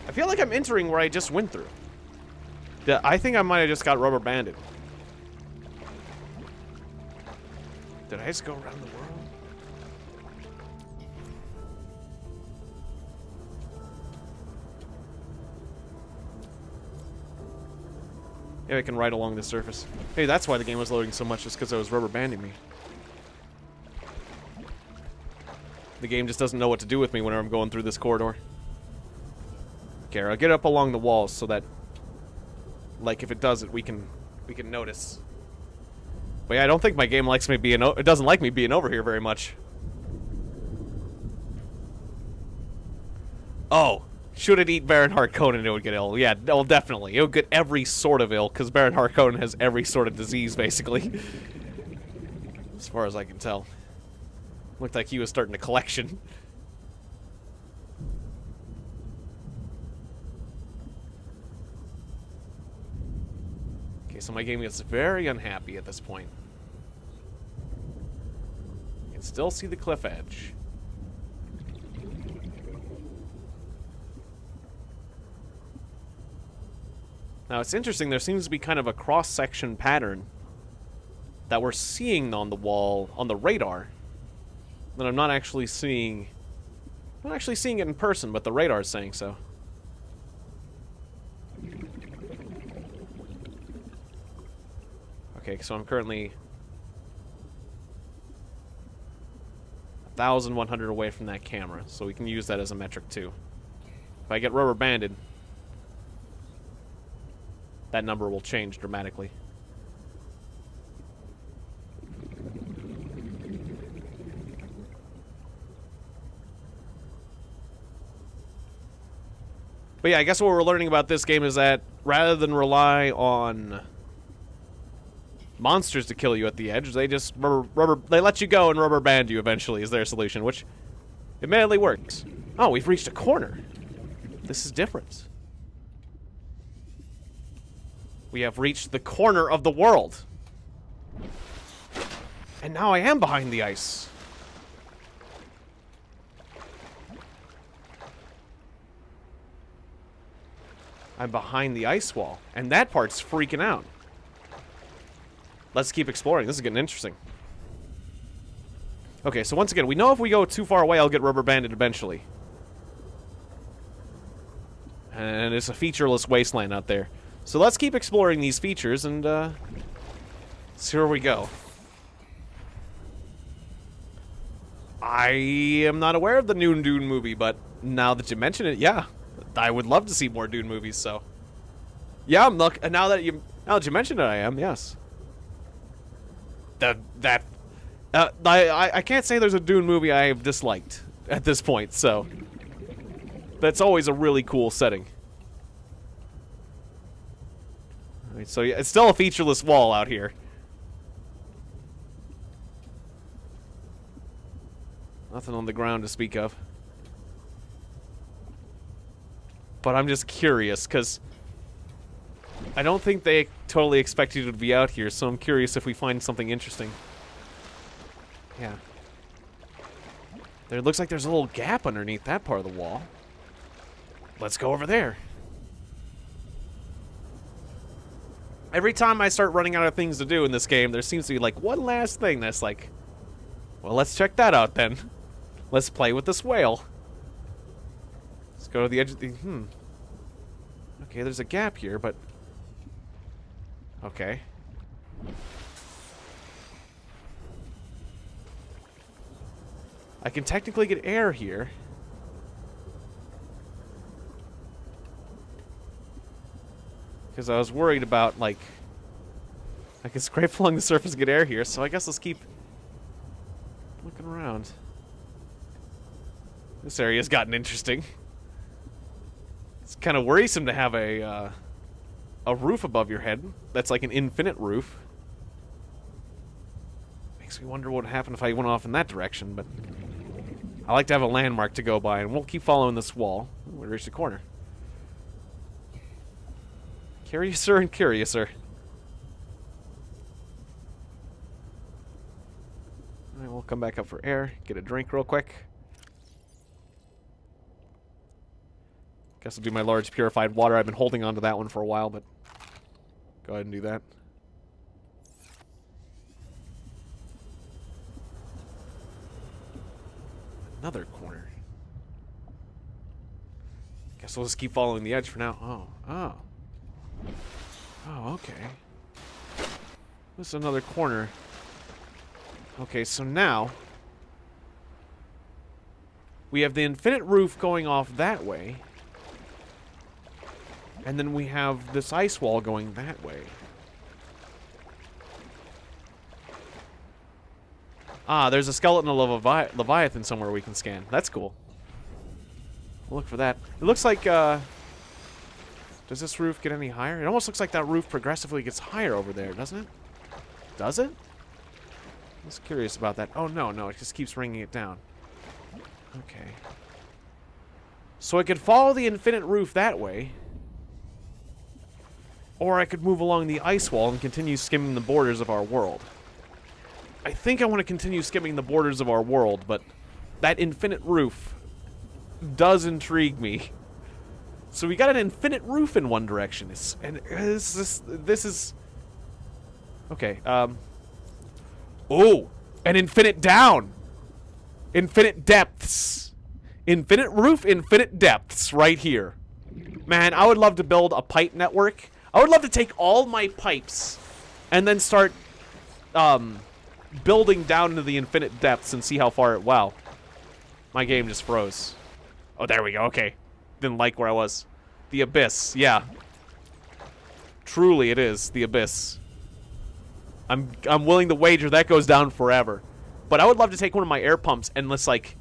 I feel like I'm entering where I just went through. I think I might have just got rubber banded. Did I just go around the world? Yeah, I can ride along the surface. Hey, that's why the game was loading so much, just because I was rubber banding me. The game just doesn't know what to do with me whenever I'm going through this corridor. Okay, I'll get up along the walls so that, like, if it does it, we can notice. But yeah, I don't think my game likes me being. It doesn't like me being over here very much. Oh, should it eat Baron Harkonnen, it would get ill. Yeah, well, definitely. It would get every sort of ill, because Baron Harkonnen has every sort of disease, basically. As far as I can tell. Looked like he was starting a collection. Okay, so my game gets very unhappy at this point. You can still see the cliff edge. Now, it's interesting, there seems to be kind of a cross-section pattern that we're seeing on the wall, on the radar, that I'm not actually seeing. I'm not actually seeing it in person, but the radar is saying so. Okay, so I'm currently 1,100 away from that camera, so we can use that as a metric too. If I get rubber banded, that number will change dramatically. But yeah, I guess what we're learning about this game is that rather than rely on monsters to kill you at the edge. They just they let you go and rubber band you eventually is their solution, which admittedly works. Oh, we've reached a corner. This is different. We have reached the corner of the world. And now I am behind the ice. I'm behind the ice wall, and that part's freaking out. Let's keep exploring. This is getting interesting. Okay, so once again, we know if we go too far away, I'll get rubber banded eventually. And it's a featureless wasteland out there. So let's keep exploring these features and see where we go. I am not aware of the new Dune movie, but now that you mention it, yeah. I would love to see more Dune movies, so. Yeah, now that you mention it, I am, yes. I can't say there's a Dune movie I have disliked at this point, so. That's always a really cool setting. Alright, so yeah, it's still a featureless wall out here. Nothing on the ground to speak of. But I'm just curious, because I don't think they totally expect you to be out here, so I'm curious if we find something interesting. Yeah. There looks like there's a little gap underneath that part of the wall. Let's go over there. Every time I start running out of things to do in this game, there seems to be like one last thing that's like, well, let's check that out then. Let's play with this whale. Let's go to the edge of the... Okay, there's a gap here, but... Okay. I can technically get air here. Because I was worried about, like... I can scrape along the surface and get air here, so I guess let's keep... looking around. This area's gotten interesting. It's kind of worrisome to have a roof above your head. That's like an infinite roof. Makes me wonder what would happen if I went off in that direction, but... I like to have a landmark to go by, and we'll keep following this wall. We reach the corner. Curiouser and curiouser. Alright, we'll come back up for air, get a drink real quick. Guess I'll do my large purified water. I've been holding on to that one for a while, but go ahead and do that. Another corner. Guess we'll just keep following the edge for now. Oh, okay. This is another corner. Okay, so now we have the infinite roof going off that way. And then we have this ice wall going that way. Ah, there's a skeleton of Leviathan somewhere we can scan. That's cool. We'll look for that. It looks like, does this roof get any higher? It almost looks like that roof progressively gets higher over there, doesn't it? Does it? I was curious about that. Oh, no, it just keeps bringing it down. Okay. So I could follow the infinite roof that way. Or I could move along the ice wall and continue skimming the borders of our world. I think I want to continue skimming the borders of our world, but that infinite roof does intrigue me. So we got an infinite roof in one direction. This is... Okay, oh! An infinite down! Infinite depths! Infinite roof, infinite depths, right here. Man, I would love to build a pipe network. I would love to take all my pipes and then start building down into the infinite depths and see how far it... Wow. My game just froze. Oh, there we go. Okay. Didn't like where I was. The abyss. Yeah. Truly it is. The abyss. I'm willing to wager that goes down forever. But I would love to take one of my air pumps and let's like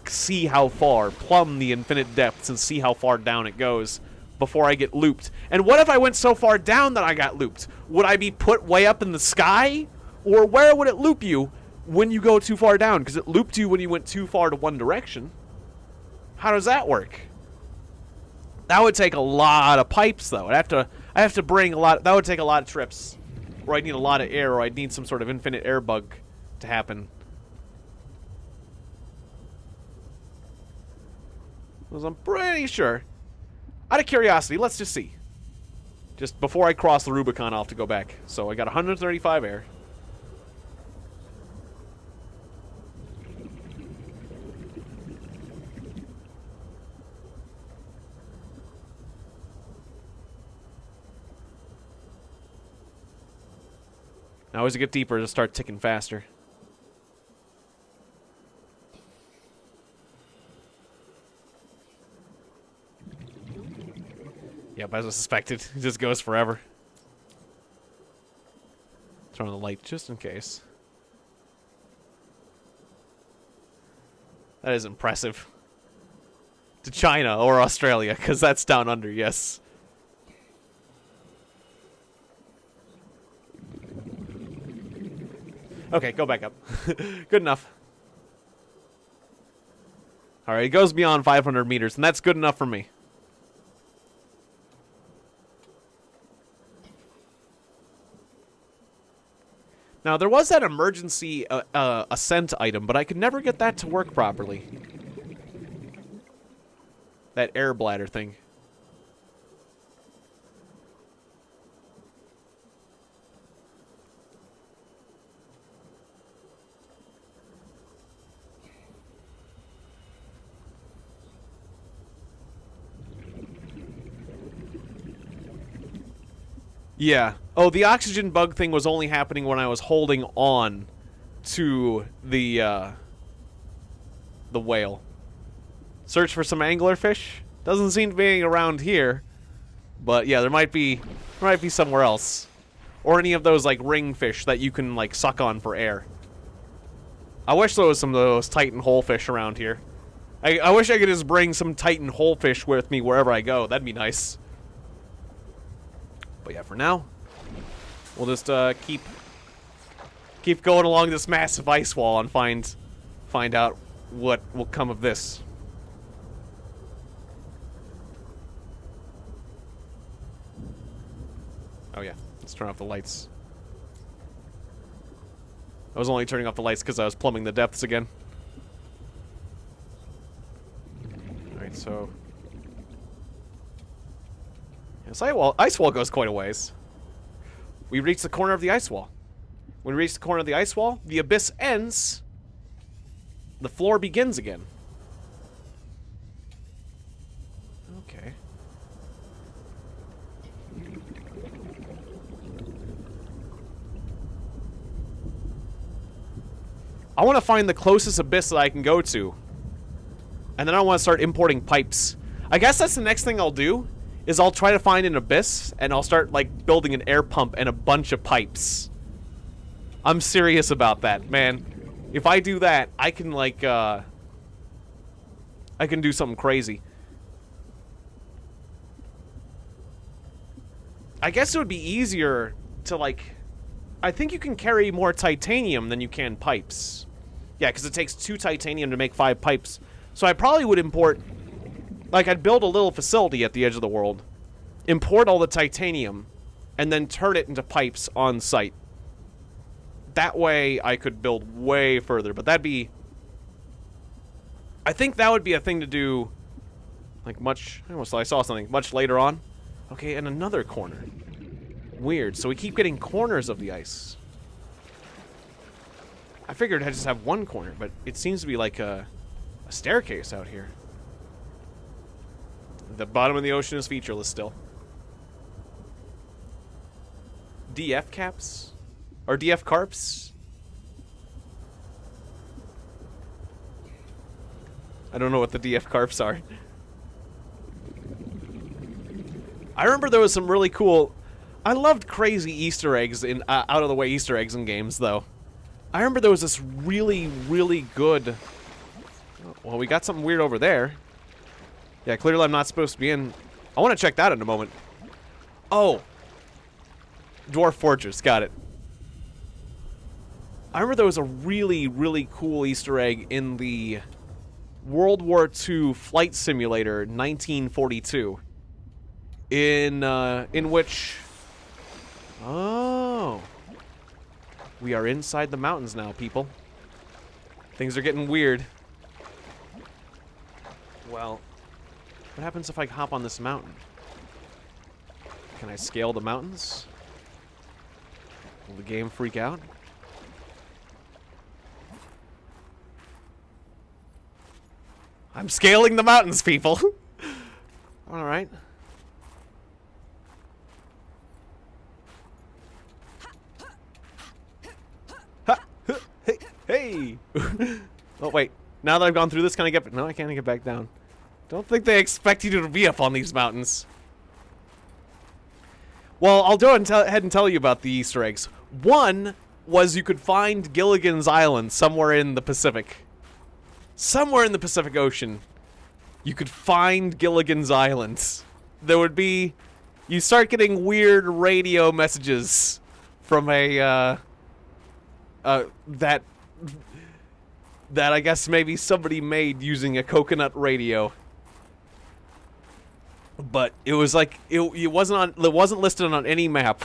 see how far. Plumb the infinite depths and see how far down it goes before I get looped. And what if I went so far down that I got looped? Would I be put way up in the sky? Or where would it loop you when you go too far down? Because it looped you when you went too far to one direction. How does that work? That would take a lot of pipes, though. I have to bring a lot. That would take a lot of trips, or I'd need a lot of air, or I'd need some sort of infinite air bug to happen. Because I'm pretty sure. Out of curiosity, let's just see. Just before I cross the Rubicon, I'll have to go back. So I got 135 air. Now as it gets deeper, it'll start ticking faster. Yep, as I suspected, it just goes forever. Turn on the light just in case. That is impressive. To China or Australia, because that's down under, yes. Okay, go back up. Good enough. Alright, it goes beyond 500 meters, and that's good enough for me. Now, there was that emergency ascent item, but I could never get that to work properly. That air bladder thing. Yeah. Oh, the oxygen bug thing was only happening when I was holding on to the whale. Search for some anglerfish. Doesn't seem to be around here, but yeah, there might be somewhere else, or any of those like ringfish that you can like suck on for air. I wish there was some of those Titan holefish around here. I wish I could just bring some Titan holefish with me wherever I go. That'd be nice. But yeah, for now, we'll just keep going along this massive ice wall and find out what will come of this. Oh yeah, let's turn off the lights. I was only turning off the lights because I was plumbing the depths again. Alright, so... ice wall goes quite a ways. We reach the corner of the ice wall. When we reach the corner of the ice wall, the abyss ends. The floor begins again. Okay. I want to find the closest abyss that I can go to. And then I want to start importing pipes. I guess that's the next thing I'll do. Is I'll try to find an abyss, and I'll start, like, building an air pump and a bunch of pipes. I'm serious about that, man. If I do that, I can, like, I can do something crazy. I guess it would be easier to, like... I think you can carry more titanium than you can pipes. Yeah, because it takes 2 titanium to make 5 pipes. So I probably would import... Like, I'd build a little facility at the edge of the world, import all the titanium, and then turn it into pipes on site. That way, I could build way further, but that'd be... I think that would be a thing to do, like, I saw something much later on. Okay, and another corner. Weird, so we keep getting corners of the ice. I figured I'd just have one corner, but it seems to be like a staircase out here. The bottom of the ocean is featureless still. DF caps? Or DF carps? I don't know what the DF carps are. I remember there was some really cool... I loved crazy Easter eggs in out-of-the-way Easter eggs in games, though. I remember there was this really, really good... Well, we got something weird over there. Yeah, clearly I'm not supposed to be in I want to check that in a moment. Oh. Dwarf Fortress. Got it. I remember there was a really, really cool Easter egg in the World War II Flight Simulator 1942. In which... Oh. We are inside the mountains now, people. Things are getting weird. Well, what happens if I hop on this mountain? Can I scale the mountains? Will the game freak out? I'm scaling the mountains, people! Alright. Hey! Oh, wait. Now that I've gone through this, can I get... No, I can't get back down. Don't think they expect you to be up on these mountains. Well, I'll go ahead and tell you about the Easter eggs. One was you could find Gilligan's Island somewhere in the Pacific. Somewhere in the Pacific Ocean. You could find Gilligan's Island. There would be... You start getting weird radio messages from a, that I guess maybe somebody made using a coconut radio. But it was like it wasn't listed on any map.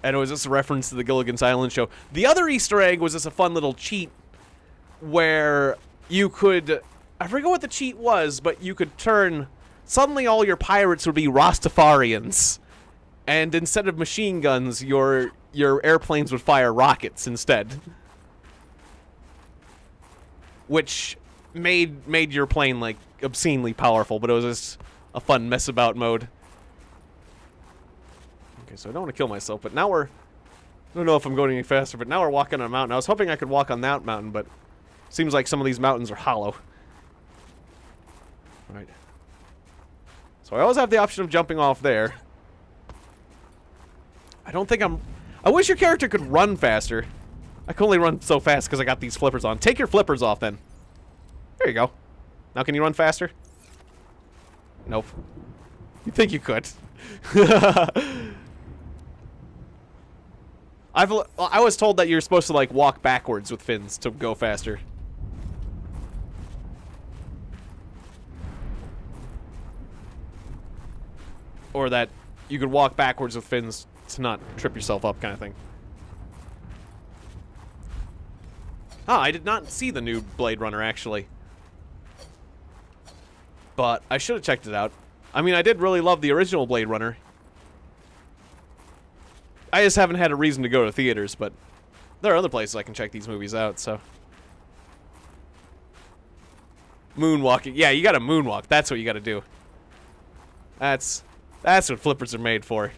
And it was just a reference to the Gilligan's Island show. The other Easter egg was just a fun little cheat where you could, I forget what the cheat was, but you could turn, suddenly all your pirates would be Rastafarians. And instead of machine guns, your airplanes would fire rockets instead. Which made your plane, like, obscenely powerful, but it was just a fun mess about mode. Okay, so I don't want to kill myself, but now I don't know if I'm going any faster, but now we're walking on a mountain. I was hoping I could walk on that mountain, but seems like some of these mountains are hollow. Right. So I always have the option of jumping off there. I wish your character could run faster. I can only run so fast because I got these flippers on. Take your flippers off, then. There you go. Now can you run faster? Nope. You think you could. I was told that you're supposed to, like, walk backwards with fins to go faster. Or that you could walk backwards with fins to not trip yourself up, kind of thing. Ah, I did not see the new Blade Runner, actually. But I should have checked it out. I mean, I did really love the original Blade Runner. I just haven't had a reason to go to theaters, but there are other places I can check these movies out, so. Moonwalking. Yeah, you gotta moonwalk. That's what you gotta do. That's what flippers are made for.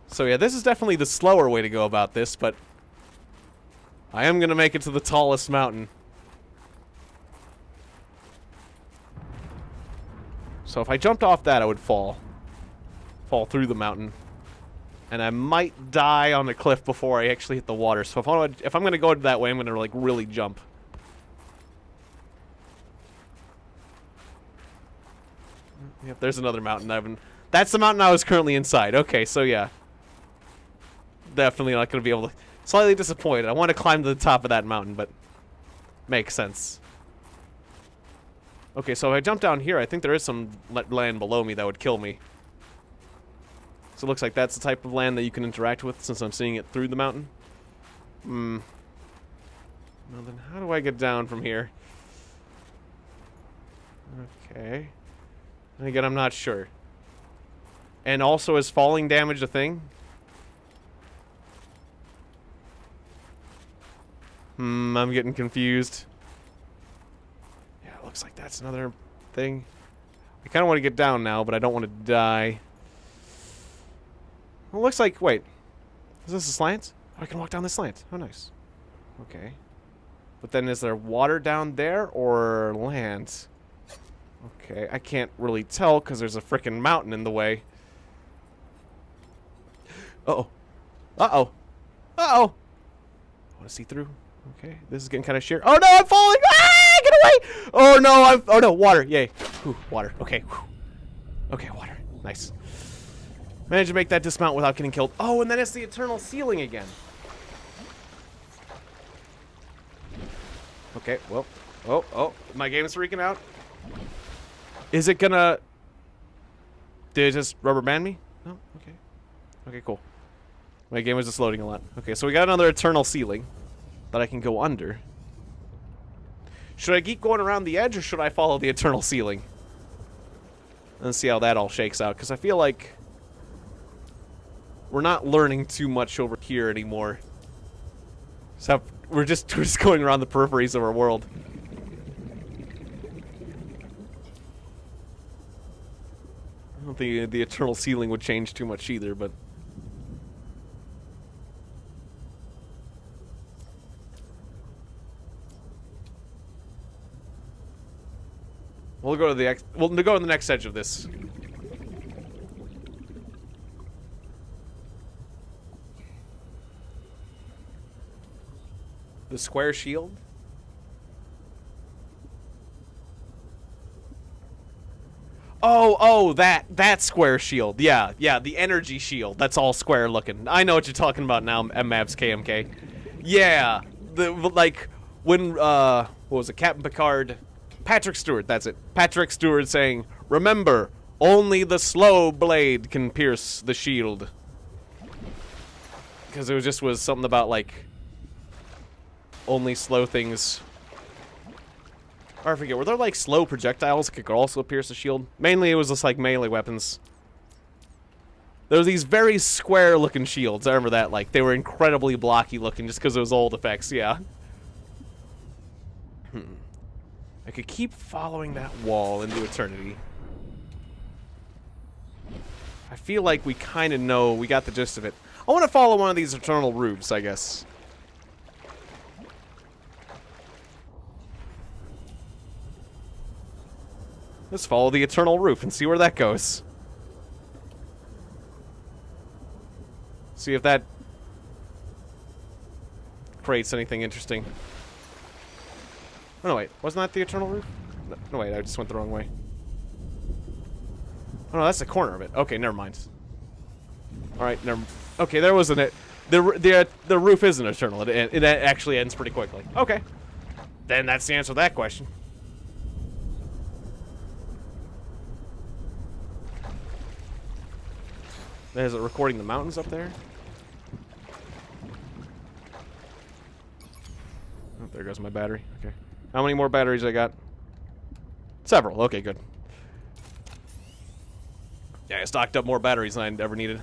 So yeah, this is definitely the slower way to go about this, but I am gonna make it to the tallest mountain. So if I jumped off that, I would fall through the mountain. And I might die on the cliff before I actually hit the water. So if I'm gonna go that way, I'm gonna, like, really jump. Yep, there's another mountain. That's the mountain I was currently inside. Okay, so yeah. Definitely not gonna be able to... Slightly disappointed. I want to climb to the top of that mountain, but... Makes sense. Okay, so if I jump down here, I think there is some land below me that would kill me. So it looks like that's the type of land that you can interact with, since I'm seeing it through the mountain. Well then, how do I get down from here? Okay. And again, I'm not sure. And also, is falling damage a thing? I'm getting confused. Yeah, it looks like that's another thing. I kind of want to get down now, but I don't want to die. Well, it looks like... Wait. Is this a slant? Oh, I can walk down this slant. Oh, nice. Okay. But then is there water down there or land? Okay, I can't really tell because there's a frickin' mountain in the way. Uh-oh. Uh-oh. Uh-oh. want to see through. Okay, this is getting kind of sheer. Oh no, I'm falling! Ah, get away! Oh no, oh no, water! Yay! Whew, water. Okay. Whew. Okay, water. Nice. Managed to make that dismount without getting killed. Oh, and then it's the eternal ceiling again. Okay. Well. Oh, my game is freaking out. Is it gonna? Did it just rubber band me? No. Okay. Okay. Cool. My game was just loading a lot. Okay, so we got another eternal ceiling that I can go under. Should I keep going around the edge, or should I follow the eternal ceiling? Let's see how that all shakes out, because I feel like we're not learning too much over here anymore. So we're just going around the peripheries of our world. I don't think the eternal ceiling would change too much either, but... We'll go to the next edge of this. The square shield? Oh, that square shield. Yeah, the energy shield. That's all square looking. I know what you're talking about now, MMAVs KMK. Yeah, like when what was it, Captain Picard? Patrick Stewart, that's it. Patrick Stewart saying, "Remember, only the slow blade can pierce the shield." Because it was something about, like, only slow things. Or I forget, were there, like, slow projectiles that could also pierce the shield? Mainly it was just, like, melee weapons. There were these very square-looking shields. I remember that, like, they were incredibly blocky-looking just because it was old effects, yeah. I could keep following that wall into eternity. I feel like we kind of know, we got the gist of it. I want to follow one of these eternal roofs, I guess. Let's follow the eternal roof and see where that goes. See if that creates anything interesting. Oh, no, wait. Wasn't that the eternal roof? No, wait. I just went the wrong way. Oh, no, that's the corner of it. Okay, never mind. Alright, never... Okay, there wasn't it. The roof isn't eternal. It actually ends pretty quickly. Okay. Then that's the answer to that question. Is it recording the mountains up there? Oh, there goes my battery. Okay. How many more batteries I got? Several. Okay, good. Yeah, I stocked up more batteries than I ever needed.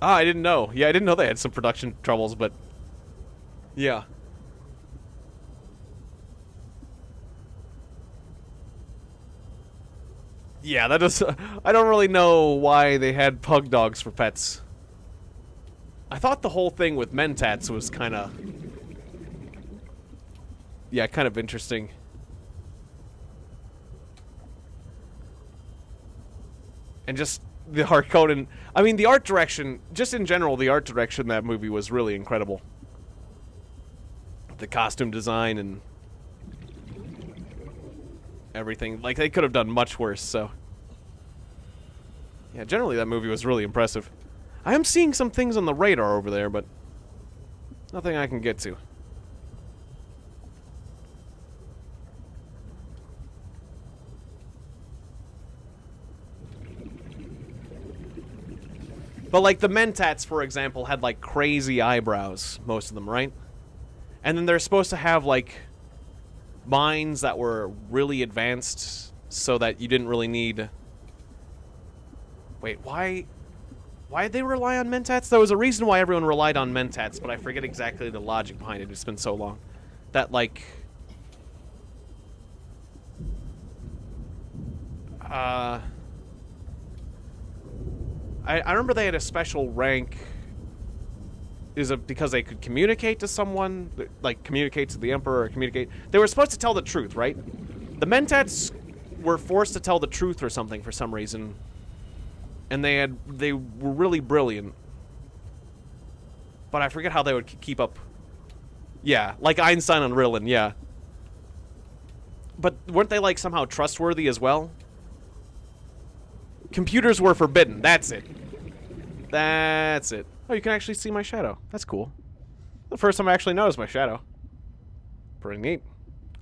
Ah, I didn't know. Yeah, I didn't know they had some production troubles, but... Yeah. Yeah, that does... I don't really know why they had pug dogs for pets. I thought the whole thing with mentats was kind of... Yeah, kind of interesting. And just the art code and... I mean, the art direction... Just in general, the art direction in that movie was really incredible. The costume design and... everything. Like, they could have done much worse, so... Yeah, generally that movie was really impressive. I am seeing some things on the radar over there, but... nothing I can get to. But, like, the mentats, for example, had, like, crazy eyebrows, most of them, right? And then they're supposed to have, like, minds that were really advanced so that you didn't really need... Wait, why did they rely on mentats? There was a reason why everyone relied on mentats, but I forget exactly the logic behind it. It's been so long. That, like... I remember they had a special rank is it because they could communicate to someone, like communicate to the Emperor or communicate? They were supposed to tell the truth, right? The Mentats were forced to tell the truth or something for some reason, and they were really brilliant. But I forget how they would keep up. Yeah, like Einstein on Ritalin, yeah. But weren't they like somehow trustworthy as well? Computers were forbidden. That's it. That's it. Oh, you can actually see my shadow. That's cool. The first time I actually noticed my shadow. Pretty neat.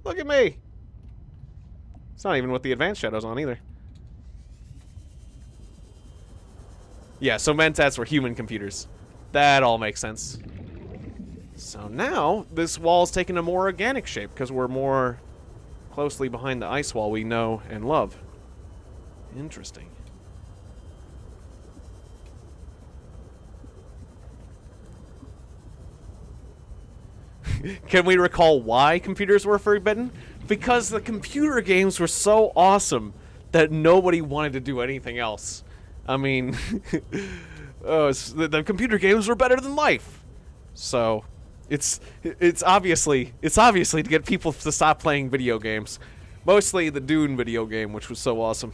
Look at me. It's not even with the advanced shadows on either. Yeah, so Mentats were human computers. That all makes sense. So now, this wall's taking a more organic shape because we're more closely behind the ice wall we know and love. Interesting. Can we recall why computers were forbidden? Because the computer games were so awesome that nobody wanted to do anything else. I mean, the computer games were better than life. So, it's obviously to get people to stop playing video games. Mostly the Dune video game, which was so awesome.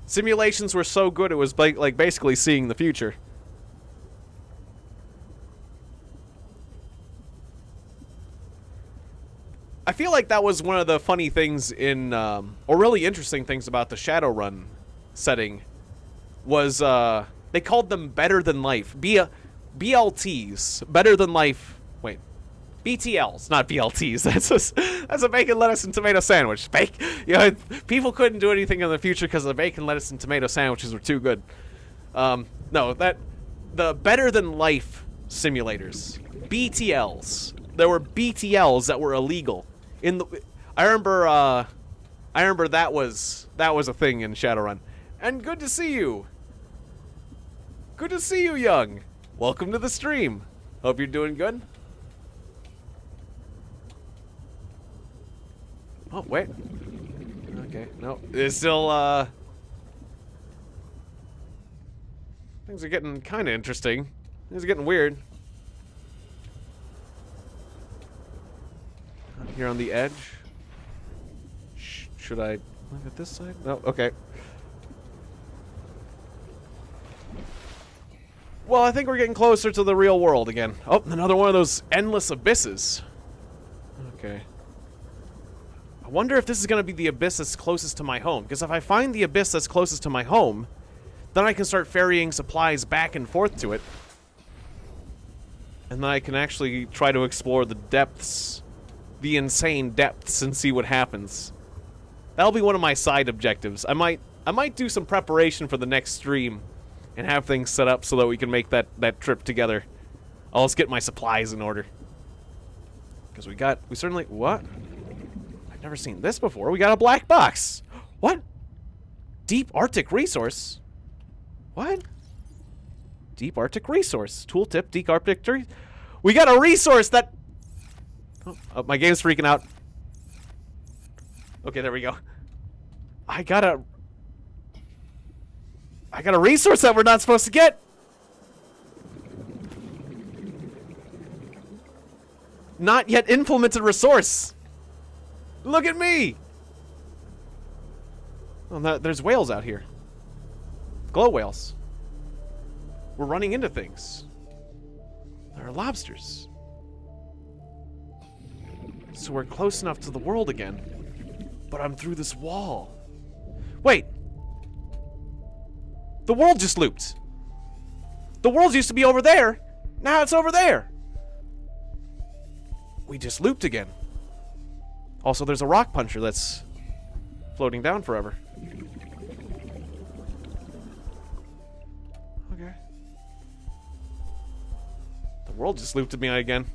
Simulations were so good it was like basically seeing the future. I feel like that was one of the funny things in, or really interesting things about the Shadowrun setting, was they called them better than life. BLTs, better than life. Wait, BTLs, not BLTs. That's a bacon, lettuce, and tomato sandwich. People couldn't do anything in the future because the bacon, lettuce, and tomato sandwiches were too good. No, the better than life simulators, BTLs. There were BTLs that were illegal. I remember that was a thing in Shadowrun. And good to see you. Good to see you, Young. Welcome to the stream. Hope you're doing good. Oh, wait. Okay, no. It's still, things are getting kind of interesting. Things are getting weird. Here on the edge. Should I look at this side? No, okay. Well, I think we're getting closer to the real world again. Oh, another one of those endless abysses. Okay. I wonder if this is going to be the abyss that's closest to my home. Because if I find the abyss that's closest to my home, then I can start ferrying supplies back and forth to it. And then I can actually try to explore the depths, the insane depths, and see what happens. That'll be one of my side objectives. I might do some preparation for the next stream and have things set up so that we can make that trip together. I'll just get my supplies in order. Because we certainly, what? I've never seen this before. We got a black box. What? Deep Arctic resource? What? Deep Arctic resource. Tooltip, Deep Arctic tree. We got a resource that... Oh, my game's freaking out. Okay, there we go. I got a resource that we're not supposed to get. Not yet implemented resource. Look at me. Oh, there's whales out here. Glow whales. We're running into things. There are lobsters. So we're close enough to the world again. But I'm through this wall. Wait. The world just looped. The world used to be over there. Now it's over there. We just looped again. Also, there's a rock puncher that's floating down forever. Okay. The world just looped at me again.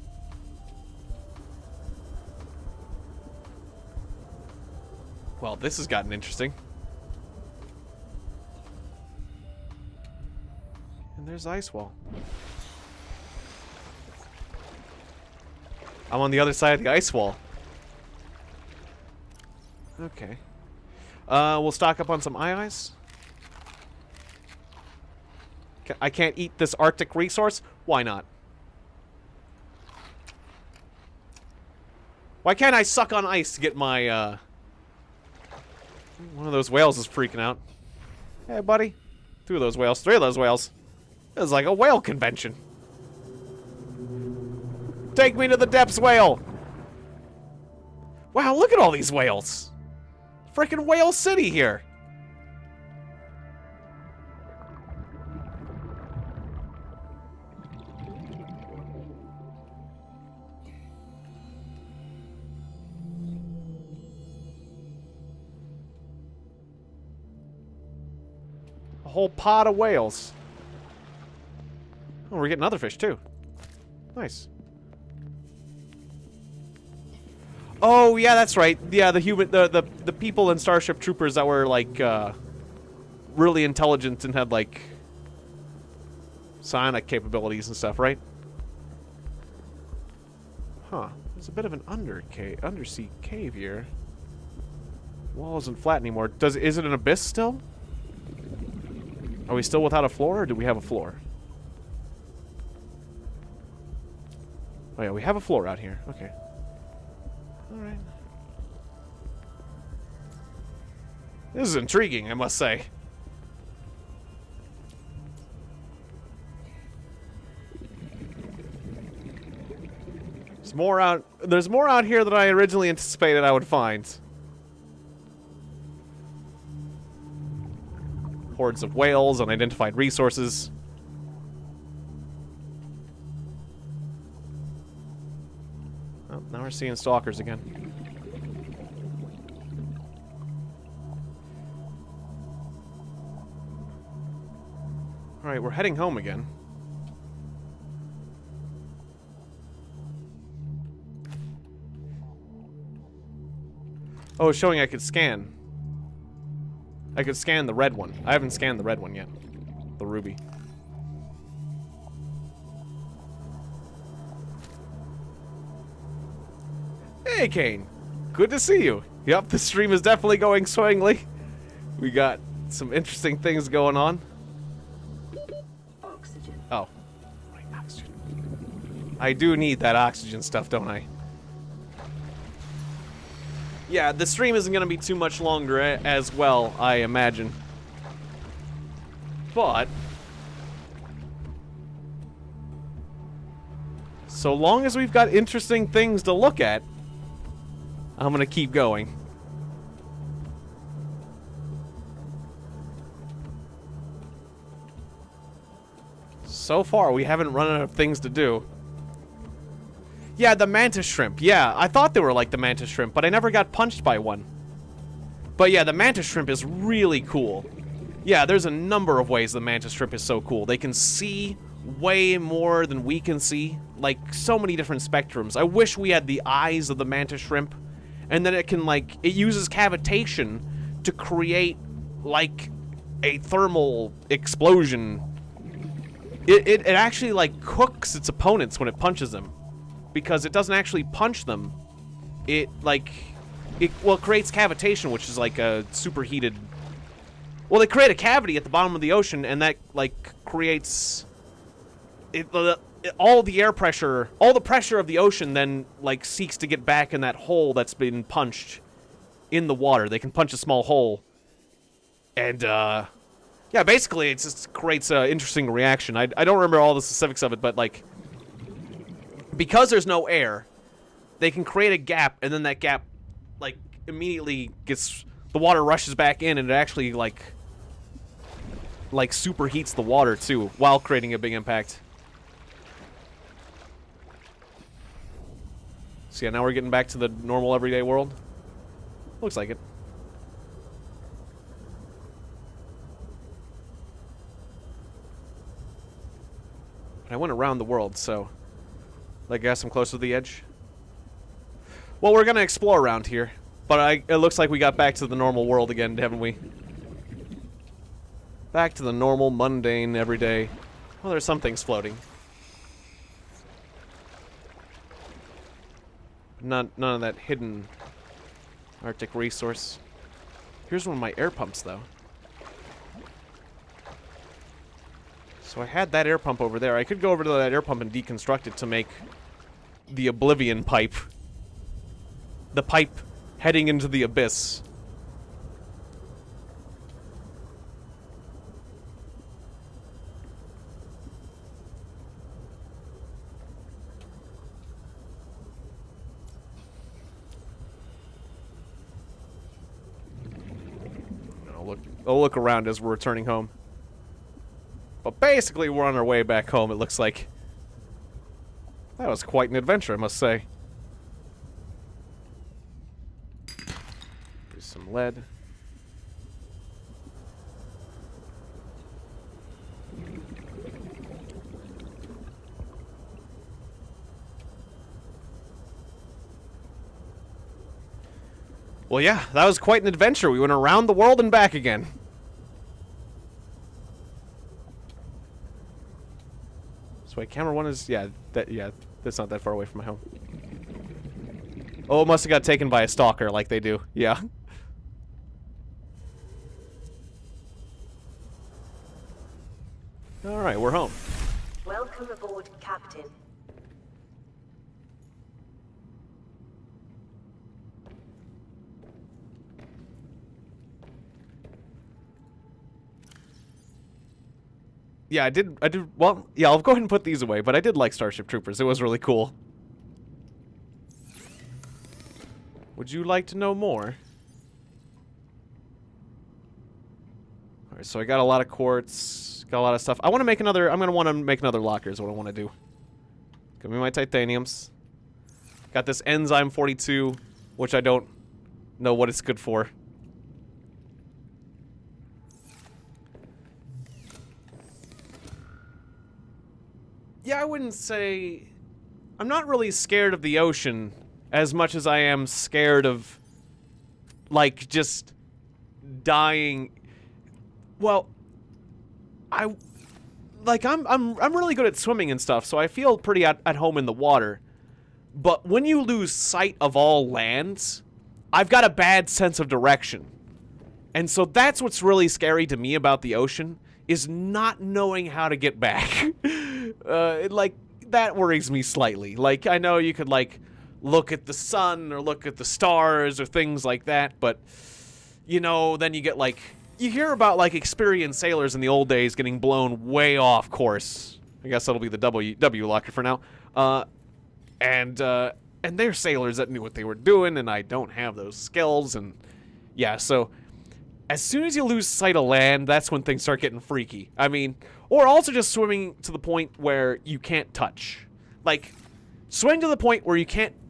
Well, this has gotten interesting. And there's ice wall. I'm on the other side of the ice wall. Okay. We'll stock up on some eye-eyes. I can't eat this Arctic resource? Why not? Why can't I suck on ice to get my, One of those whales is freaking out. Hey, buddy. 2 of those whales. 3 of those whales. It was like a whale convention. Take me to the depths, whale! Wow, look at all these whales! Frickin' Whale City here! A whole pod of whales. Oh, we're getting other fish too. Nice. Oh yeah, that's right. Yeah, the people in Starship Troopers that were like really intelligent and had like psionic capabilities and stuff, right? Huh. There's a bit of an undersea cave here. Wall isn't flat anymore. Is it an abyss still? Are we still without a floor, or do we have a floor? Oh yeah, we have a floor out here. Okay. Alright. This is intriguing, I must say. There's more out here than I originally anticipated I would find. Hordes of whales, unidentified resources. Oh, now we're seeing stalkers again. Alright, we're heading home again. Oh, it's showing I could scan. I could scan the red one. I haven't scanned the red one yet. The ruby. Hey, Kane. Good to see you. Yep, the stream is definitely going swimmingly. We got some interesting things going on. Oxygen. Oh. Right, oxygen. I do need that oxygen stuff, don't I? Yeah, the stream isn't going to be too much longer as well, I imagine. But so long as we've got interesting things to look at, I'm going to keep going. So far, we haven't run out of things to do. Yeah, the mantis shrimp. Yeah, I thought they were like the mantis shrimp, but I never got punched by one. But yeah, the mantis shrimp is really cool. Yeah, there's a number of ways the mantis shrimp is so cool. They can see way more than we can see. Like, so many different spectrums. I wish we had the eyes of the mantis shrimp. And then it can, like, it uses cavitation to create, like, a thermal explosion. It actually, like, cooks its opponents when it punches them. Because it doesn't actually punch them. It, like, it creates cavitation, which is like a superheated... Well, they create a cavity at the bottom of the ocean, and that, like, creates... all the air pressure, all the pressure of the ocean then, like, seeks to get back in that hole that's been punched in the water. They can punch a small hole. And, yeah, basically, it just creates an interesting reaction. I don't remember all the specifics of it, but, like... Because there's no air, they can create a gap, and then that gap, like, immediately gets... The water rushes back in, and it actually, like superheats the water, too, while creating a big impact. So yeah, now we're getting back to the normal, everyday world. Looks like it. But I went around the world, so... I guess I'm close to the edge. Well, we're gonna explore around here, but it looks like we got back to the normal world again, haven't we? Back to the normal, mundane, everyday. Well, there's some things floating. None of that hidden Arctic resource. Here's one of my air pumps, though. So I had that air pump over there. I could go over to that air pump and deconstruct it to make the Oblivion pipe. The pipe heading into the abyss. I'll look around as we're returning home. But basically, we're on our way back home, it looks like. That was quite an adventure, I must say. There's some lead. Well, yeah, that was quite an adventure. We went around the world and back again. So wait, camera 1 is, yeah, that's not that far away from my home. Oh, it must have got taken by a stalker like they do. Yeah. All right, we're home. Welcome aboard, Captain. Yeah, I did, well, yeah, I'll go ahead and put these away, but I did like Starship Troopers. It was really cool. Would you like to know more? Alright, so I got a lot of quartz, got a lot of stuff. I want to make another, I'm going to want to make another locker is what I want to do. Give me my titaniums. Got this enzyme 42, which I don't know what it's good for. Yeah, I wouldn't say... I'm not really scared of the ocean as much as I am scared of, like, just dying. Well, I'm really good at swimming and stuff, so I feel pretty at home in the water. But when you lose sight of all lands, I've got a bad sense of direction. And so that's what's really scary to me about the ocean, is not knowing how to get back. Like, that worries me slightly. Like, I know you could, like, look at the sun or look at the stars or things like that, but, you know, then you get, like, you hear about, like, experienced sailors in the old days getting blown way off course. I guess that'll be the W locker for now. And they're sailors that knew what they were doing, and I don't have those skills, and, yeah, so... As soon as you lose sight of land, that's when things start getting freaky. I mean, or also just swimming to the point where you can't touch. Like, swimming to the point where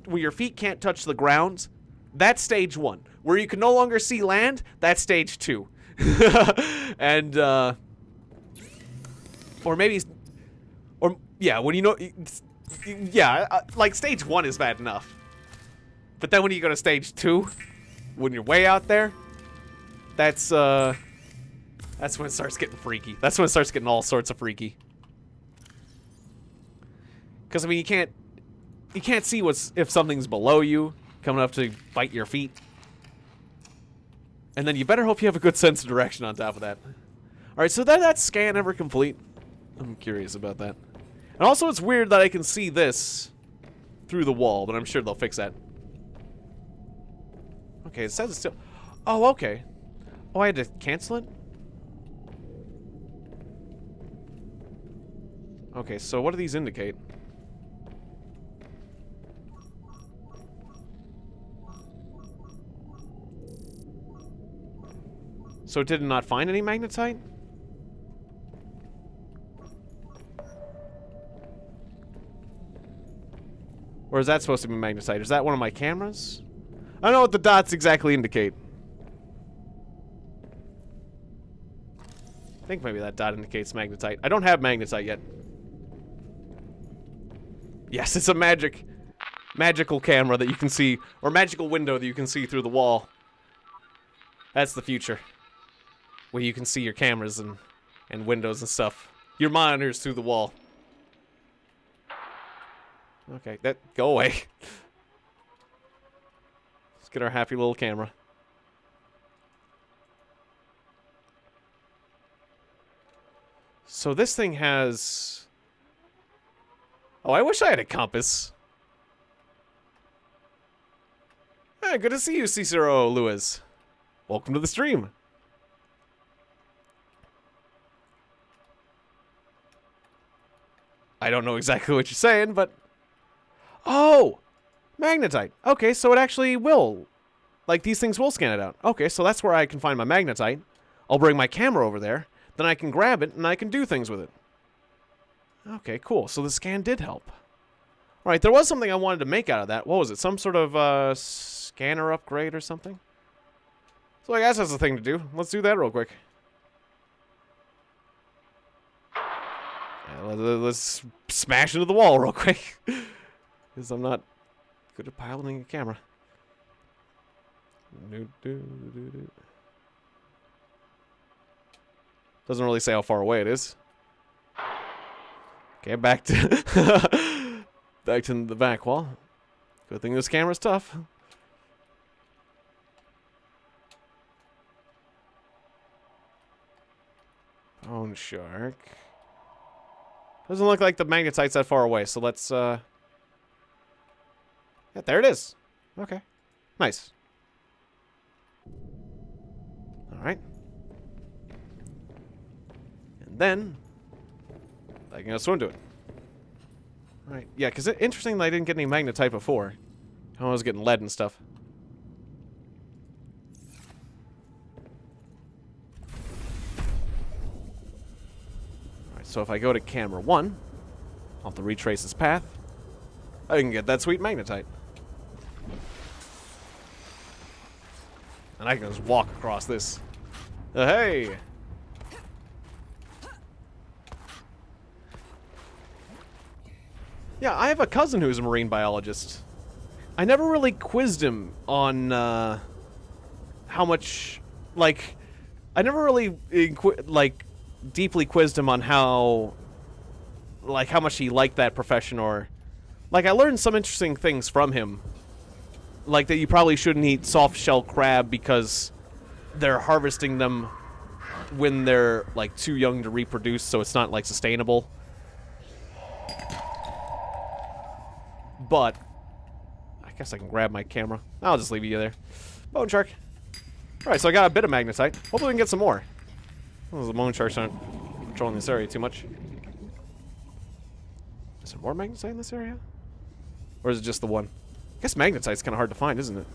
where your feet can't touch the ground, that's stage 1. Where you can no longer see land, that's stage 2. And, or maybe, or, yeah, when you know, yeah, like, stage 1 is bad enough. But then when you go to stage 2, when you're way out there, that's when it starts getting freaky. That's when it starts getting all sorts of freaky. Because, I mean, you can't see if something's below you, coming up to bite your feet. And then you better hope you have a good sense of direction on top of that. Alright, so that scan ever complete? I'm curious about that. And also, it's weird that I can see this through the wall, but I'm sure they'll fix that. Okay, it says it's still... Oh, okay. Oh, I had to cancel it? Okay, so what do these indicate? So it did not find any magnetite? Or is that supposed to be magnetite? Is that one of my cameras? I don't know what the dots exactly indicate. I think maybe that dot indicates magnetite. I don't have magnetite yet. Yes, it's a magical camera that you can see, or magical window that you can see through the wall. That's the future. Where you can see your cameras and windows and stuff. Your monitors through the wall. Okay, go away. Let's get our happy little camera. So this thing has... Oh, I wish I had a compass. Hey, good to see you, Cicero Lewis. Welcome to the stream. I don't know exactly what you're saying, but... Oh! Magnetite. Okay, so it actually will. Like, these things will scan it out. Okay, so that's where I can find my magnetite. I'll bring my camera over there. Then I can grab it, and I can do things with it. Okay, cool. So the scan did help. Alright, there was something I wanted to make out of that. What was it? Some sort of, scanner upgrade or something? So I guess that's the thing to do. Let's do that real quick. Yeah, let's smash into the wall real quick. Because I'm not good at piloting a camera. Doesn't really say how far away it is. Okay, back to back to the back wall. Good thing this camera's tough. Bone shark. Doesn't look like the magnetite's that far away, so let's yeah, there it is. Okay. Nice. Alright. And then I can go swim to it. Alright, yeah, because interesting that I didn't get any magnetite before. I was getting lead and stuff. Alright, so if I go to camera 1, I'll have to retrace its path. I can get that sweet magnetite. And I can just walk across this. Hey! Yeah, I have a cousin who's a marine biologist. I never really quizzed him on how much, like, I never really deeply quizzed him on how much he liked that profession, or like I learned some interesting things from him, like that you probably shouldn't eat soft shell crab because they're harvesting them when they're like too young to reproduce, so it's not like sustainable. But I guess I can grab my camera. I'll just leave you there. Bone shark. Alright, so I got a bit of magnetite. Hopefully we can get some more. Well, the bone sharks aren't controlling this area too much. Is there more magnetite in this area? Or is it just the one? I guess magnetite's kind of hard to find, isn't it?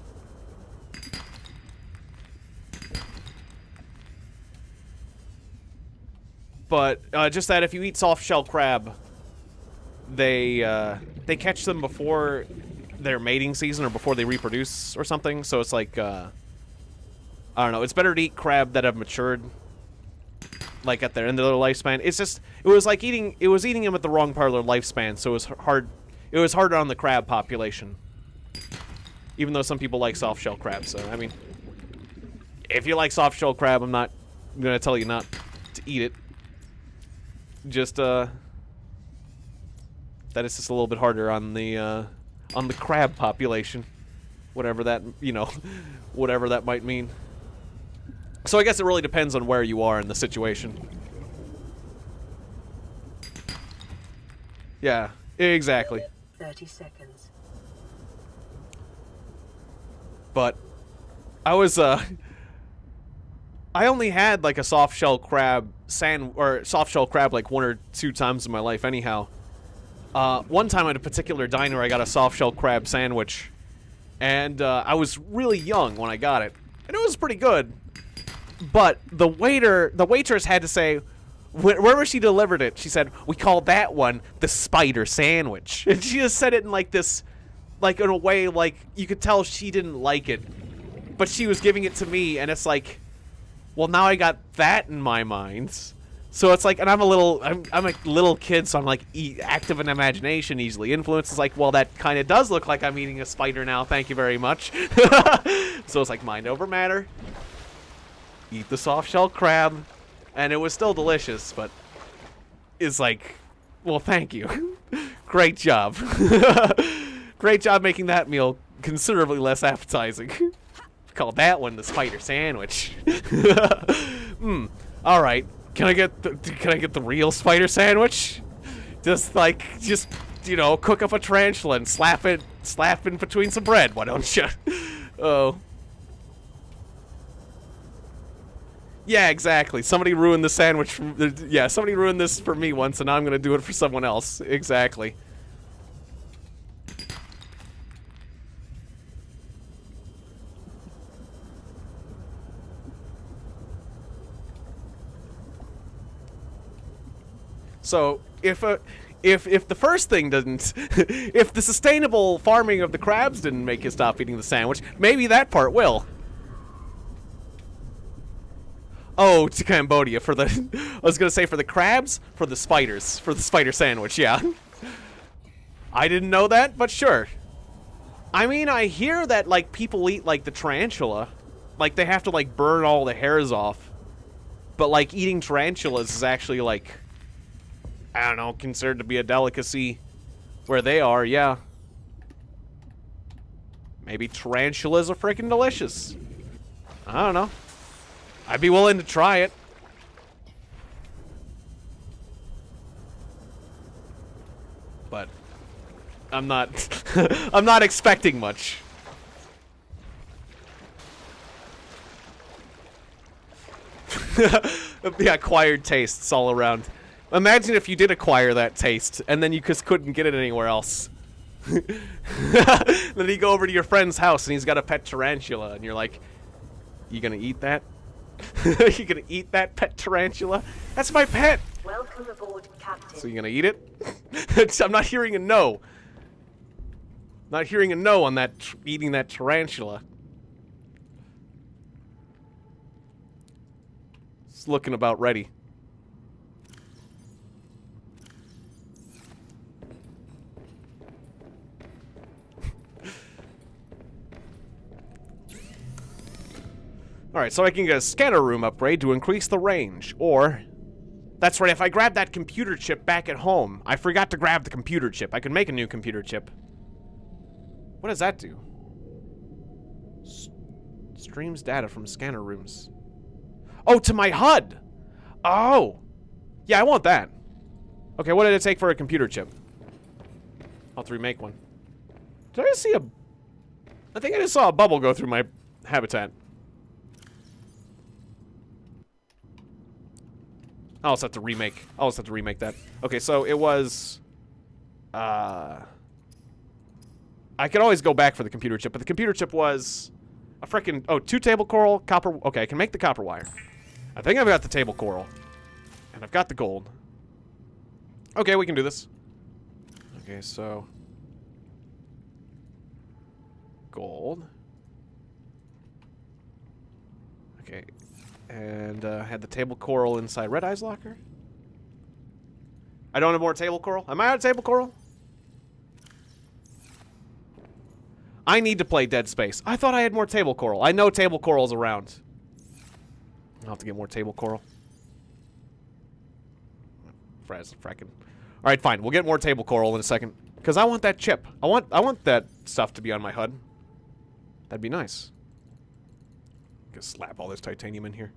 But just that if you eat soft shell crab, they catch them before their mating season or before they reproduce or something. So it's like I don't know. It's better to eat crab that have matured, like at their end of their lifespan. It's just it was eating them at the wrong part of their lifespan. So it was hard. It was harder on the crab population. Even though some people like soft shell crab. So I mean, if you like soft shell crab, I'm not gonna tell you not to eat it. Just that it's just a little bit harder on the crab population, whatever that, you know, whatever that might mean. So I guess it really depends on where you are in the situation. Yeah, exactly. 30 seconds. But I was I only had like a soft shell crab soft shell crab like 1 or 2 times in my life anyhow. One time at a particular diner, I got a soft shell crab sandwich, and I was really young when I got it, and it was pretty good. But the waitress had to say, wherever she delivered it, she said, "We call that one the spider sandwich," and she just said it in like this, like in a way like you could tell she didn't like it, but she was giving it to me, and it's like, well, now I got that in my mind. So it's like, and I'm a little kid, so I'm like active in imagination, easily influenced. It's like, well, that kind of does look like I'm eating a spider now. Thank you very much. So it's like mind over matter. Eat the soft shell crab, and it was still delicious, but it's like, well, thank you. Great job. Great job making that meal considerably less appetizing. Call that one the spider sandwich. All right. Can I get the real spider sandwich? Just you know, cook up a tarantula and slap in between some bread. Why don't you? Oh. Yeah, exactly. Somebody ruined the sandwich. Yeah, somebody ruined this for me once, and now I'm gonna do it for someone else. Exactly. So if the first thing doesn't, if the sustainable farming of the crabs didn't make you stop eating the sandwich, maybe that part will. Oh, to Cambodia for the, I was gonna say for the crabs, for the spiders, for the spider sandwich, yeah. I didn't know that, but sure. I mean, I hear that, like, people eat, like, the tarantula. Like, they have to, like, burn all the hairs off. But, like, eating tarantulas is actually, like, I don't know, considered to be a delicacy where they are, yeah. Maybe tarantulas are freaking delicious. I don't know. I'd be willing to try it. But I'm not I'm not expecting much. The acquired tastes all around. Imagine if you did acquire that taste and then you just couldn't get it anywhere else. Then you go over to your friend's house and he's got a pet tarantula and you're like, you gonna eat that? You gonna eat that pet tarantula? That's my pet! Welcome aboard, Captain. So you gonna eat it? I'm not hearing a no. Not hearing a no on that, eating that tarantula. It's looking about ready. Alright, so I can get a scanner room upgrade to increase the range, or... That's right, if I grab that computer chip back at home. I forgot to grab the computer chip. I could make a new computer chip. What does that do? Streams data from scanner rooms. Oh, to my HUD! Oh! Yeah, I want that. Okay, what did it take for a computer chip? I'll have to remake one. Did I just see a... I think I just saw a bubble go through my habitat. I'll also have to remake. I'll also have to remake that. Okay, so it was... I could always go back for the computer chip, but the computer chip was... a frickin'... Oh, 2 table coral, copper... Okay, I can make the copper wire. I think I've got the table coral. And I've got the gold. Okay, we can do this. Okay, so... Gold. Okay. And had the table coral inside Red Eye's locker. I don't have more table coral. Am I out of table coral? I need to play Dead Space. I thought I had more table coral. I know table coral's around. I'll have to get more table coral. Frackin'. Alright, fine. We'll get more table coral in a second. Because I want that chip. I want that stuff to be on my HUD. That'd be nice. Just slap all this titanium in here.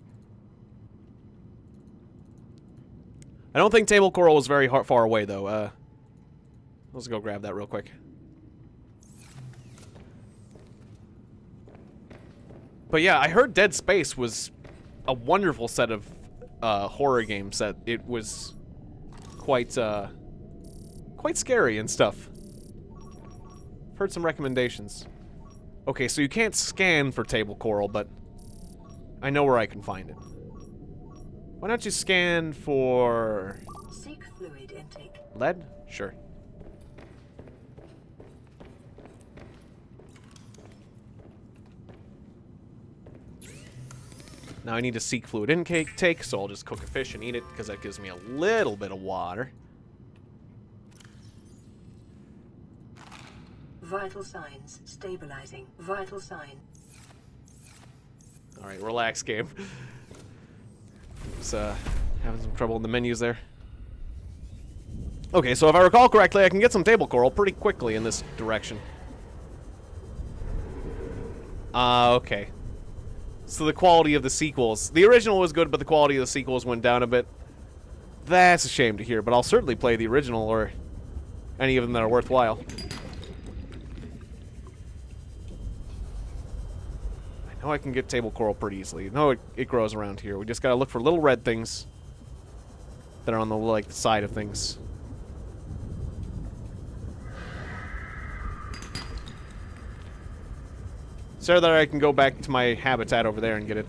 I don't think table coral was very far away, though. Let's go grab that real quick. But yeah, I heard Dead Space was a wonderful set of horror games. That it was quite scary and stuff. Heard some recommendations. Okay, so you can't scan for table coral, but I know where I can find it. Why don't you scan for... Seek fluid intake. Lead? Sure. Now I need to seek fluid intake, so I'll just cook a fish and eat it, because that gives me a little bit of water. Vital signs stabilizing. Vital sign. Alright, relax, game. Just having some trouble in the menus there. Okay, so if I recall correctly, I can get some table coral pretty quickly in this direction. Okay. So the quality of the sequels. The original was good, but the quality of the sequels went down a bit. That's a shame to hear, but I'll certainly play the original or any of them that are worthwhile. I know I can get table coral pretty easily. No, it grows around here. We just gotta look for little red things that are on the, like, side of things. So that I can go back to my habitat over there and get it.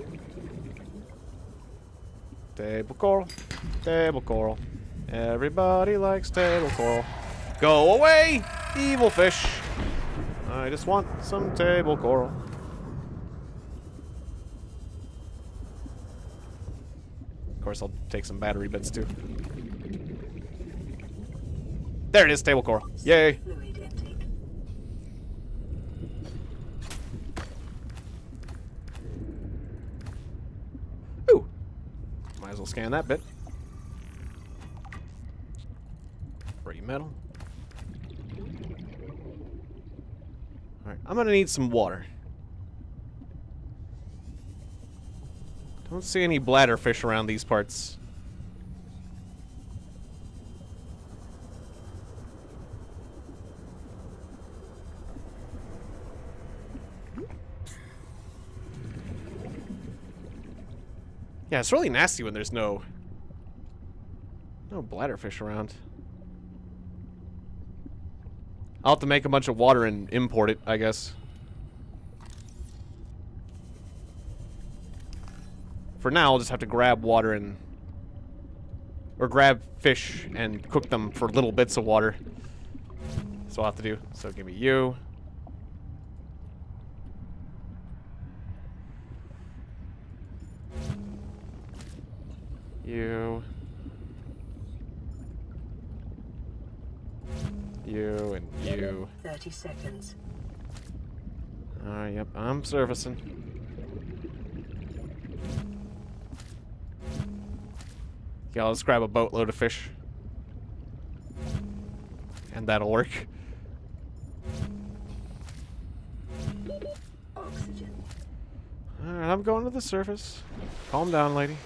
Table coral. Table coral. Everybody likes table coral. Go away, evil fish. I just want some table coral. Of course, I'll take some battery bits too. There it is, table coral. Yay. Fluid intake. Ooh. Might as well scan that bit. Free metal. Alright, I'm gonna need some water. Don't see any bladderfish around these parts. Yeah, it's really nasty when there's no bladderfish around. I'll have to make a bunch of water and import it, I guess. For now, I'll just have to grab water and... or grab fish and cook them for little bits of water. That's what I'll have to do. So give me you. You. You and you. 30 seconds. Alright, yep, I'm servicing. Yeah, let's grab a boatload of fish. And that'll work. Oxygen. Alright, I'm going to the surface. Calm down, lady.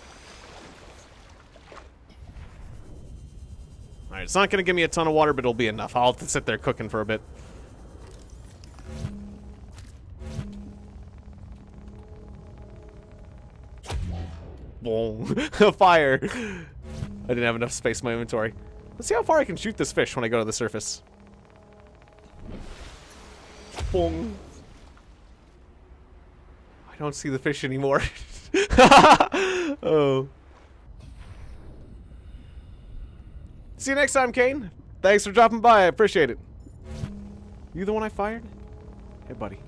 Alright, it's not gonna give me a ton of water, but it'll be enough. I'll have to sit there cooking for a bit. Boom. Fire. I didn't have enough space in my inventory. Let's see how far I can shoot this fish when I go to the surface. Boom. I don't see the fish anymore. Oh. See you next time, Kane. Thanks for dropping by. I appreciate it. You the one I fired? Hey, buddy.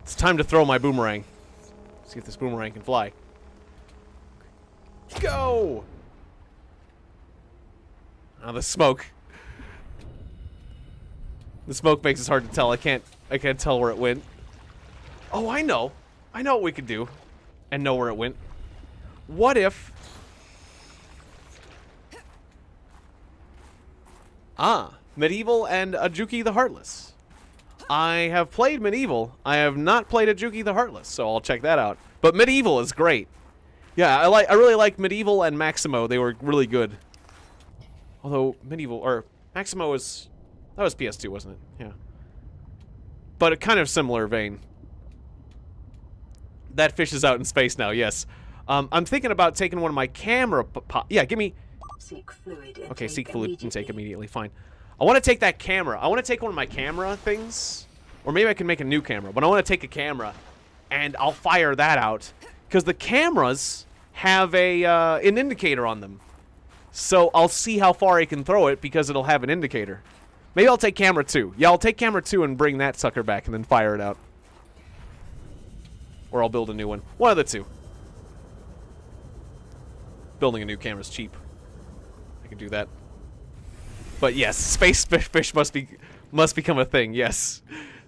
It's time to throw my boomerang. See if this boomerang can fly. Go! Oh, the smoke. The smoke makes it hard to tell. I can't tell where it went. Oh, I know. I know what we could do. And know where it went. What if... Medieval and Ajuki the Heartless. I have played Medieval. I have not played Ajuki the Heartless, so I'll check that out. But Medieval is great. Yeah, I really like Medieval and Maximo. They were really good. Although Medieval or Maximo was that was PS2, wasn't it? Yeah. But a kind of similar vein. That fish is out in space now. Yes. I'm thinking about taking one of my camera. Yeah, give me. Seek fluid intake. Okay, seek fluid intake immediately. Fine. I want to take that camera. I want to take one of my camera things. Or maybe I can make a new camera. But I want to take a camera. And I'll fire that out. Because the cameras have an indicator on them. So I'll see how far I can throw it because it'll have an indicator. Maybe I'll take camera 2. Yeah, I'll take camera 2 and bring that sucker back and then fire it out. Or I'll build a new one. One of the two. Building a new camera's cheap. I can do that. But yes, space fish must become a thing, yes.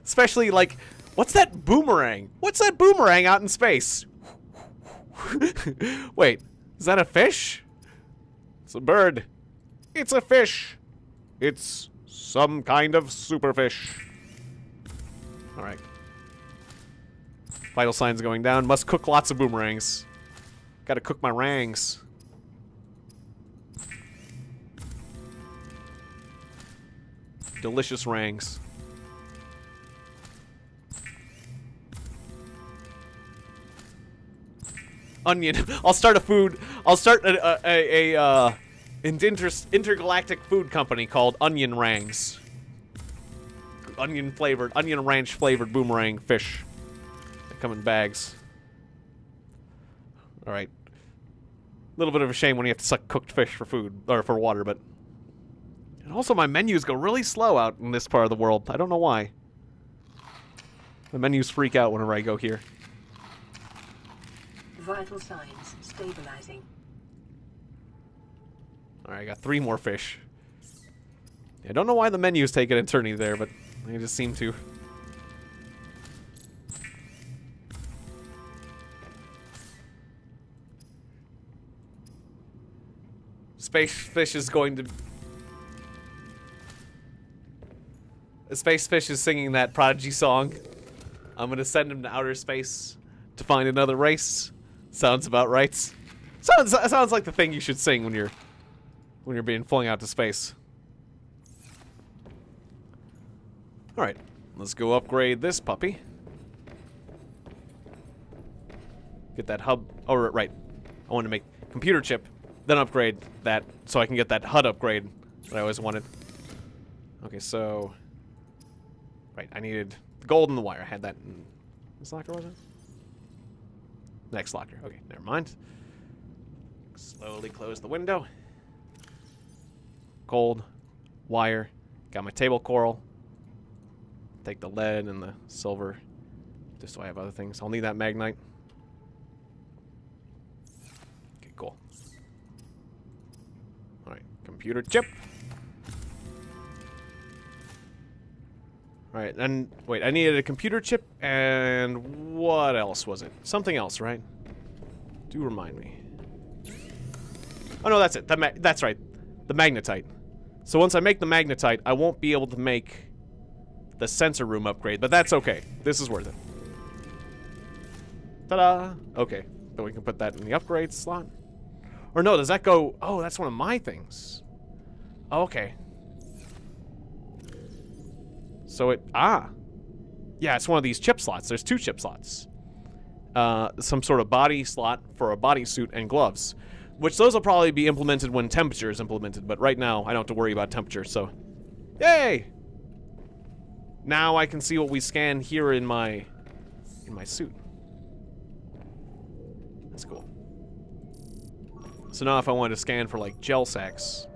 Especially, like, what's that boomerang? What's that boomerang out in space? Wait, is that a fish? It's a bird. It's a fish. It's some kind of superfish. Alright. Vital signs going down. Must cook lots of boomerangs. Gotta cook my rangs. Delicious rangs. Onion. I'll start a food. I'll start an intergalactic food company called Onion Rangs. Onion flavored, onion ranch flavored boomerang fish. They come in bags. All right. A little bit of a shame when you have to suck cooked fish for food or for water, but. And also, my menus go really slow out in this part of the world. I don't know why. The menus freak out whenever I go here. Vital signs stabilizing. Alright, I got 3 more fish. I don't know why the menus take an eternity there, but they just seem to. Space fish is going to... The space fish is singing that Prodigy song. I'm gonna send him to outer space to find another race. Sounds about right. Sounds like the thing you should sing when you're being flung out to space. All right, let's go upgrade this puppy. Get that hub. Oh, right. I want to make computer chip, then upgrade that so I can get that HUD upgrade that I always wanted. Okay, so. Right, I needed the gold and the wire. I had that in this locker, was it? Next locker. Okay, never mind. Slowly close the window. Gold, wire. Got my table coral. Take the lead and the silver. Just so I have other things. I'll need that magnite. Okay, cool. Alright, computer chip. Alright, and wait, I needed a computer chip, and what else was it? Something else, right? Do remind me. Oh no, that's it. That's right. The magnetite. So once I make the magnetite, I won't be able to make the sensor room upgrade, but that's okay. This is worth it. Ta-da! Okay, then we can put that in the upgrade slot. Or no, does that go... Oh, that's one of my things. Oh, okay. So it... Ah! Yeah, it's one of these chip slots. There's 2 chip slots. Some sort of body slot for a bodysuit and gloves. Which those will probably be implemented when temperature is implemented, but right now I don't have to worry about temperature, so... Yay! Now I can see what we scan here in my suit. That's cool. So now if I wanted to scan for, like, gel sacks...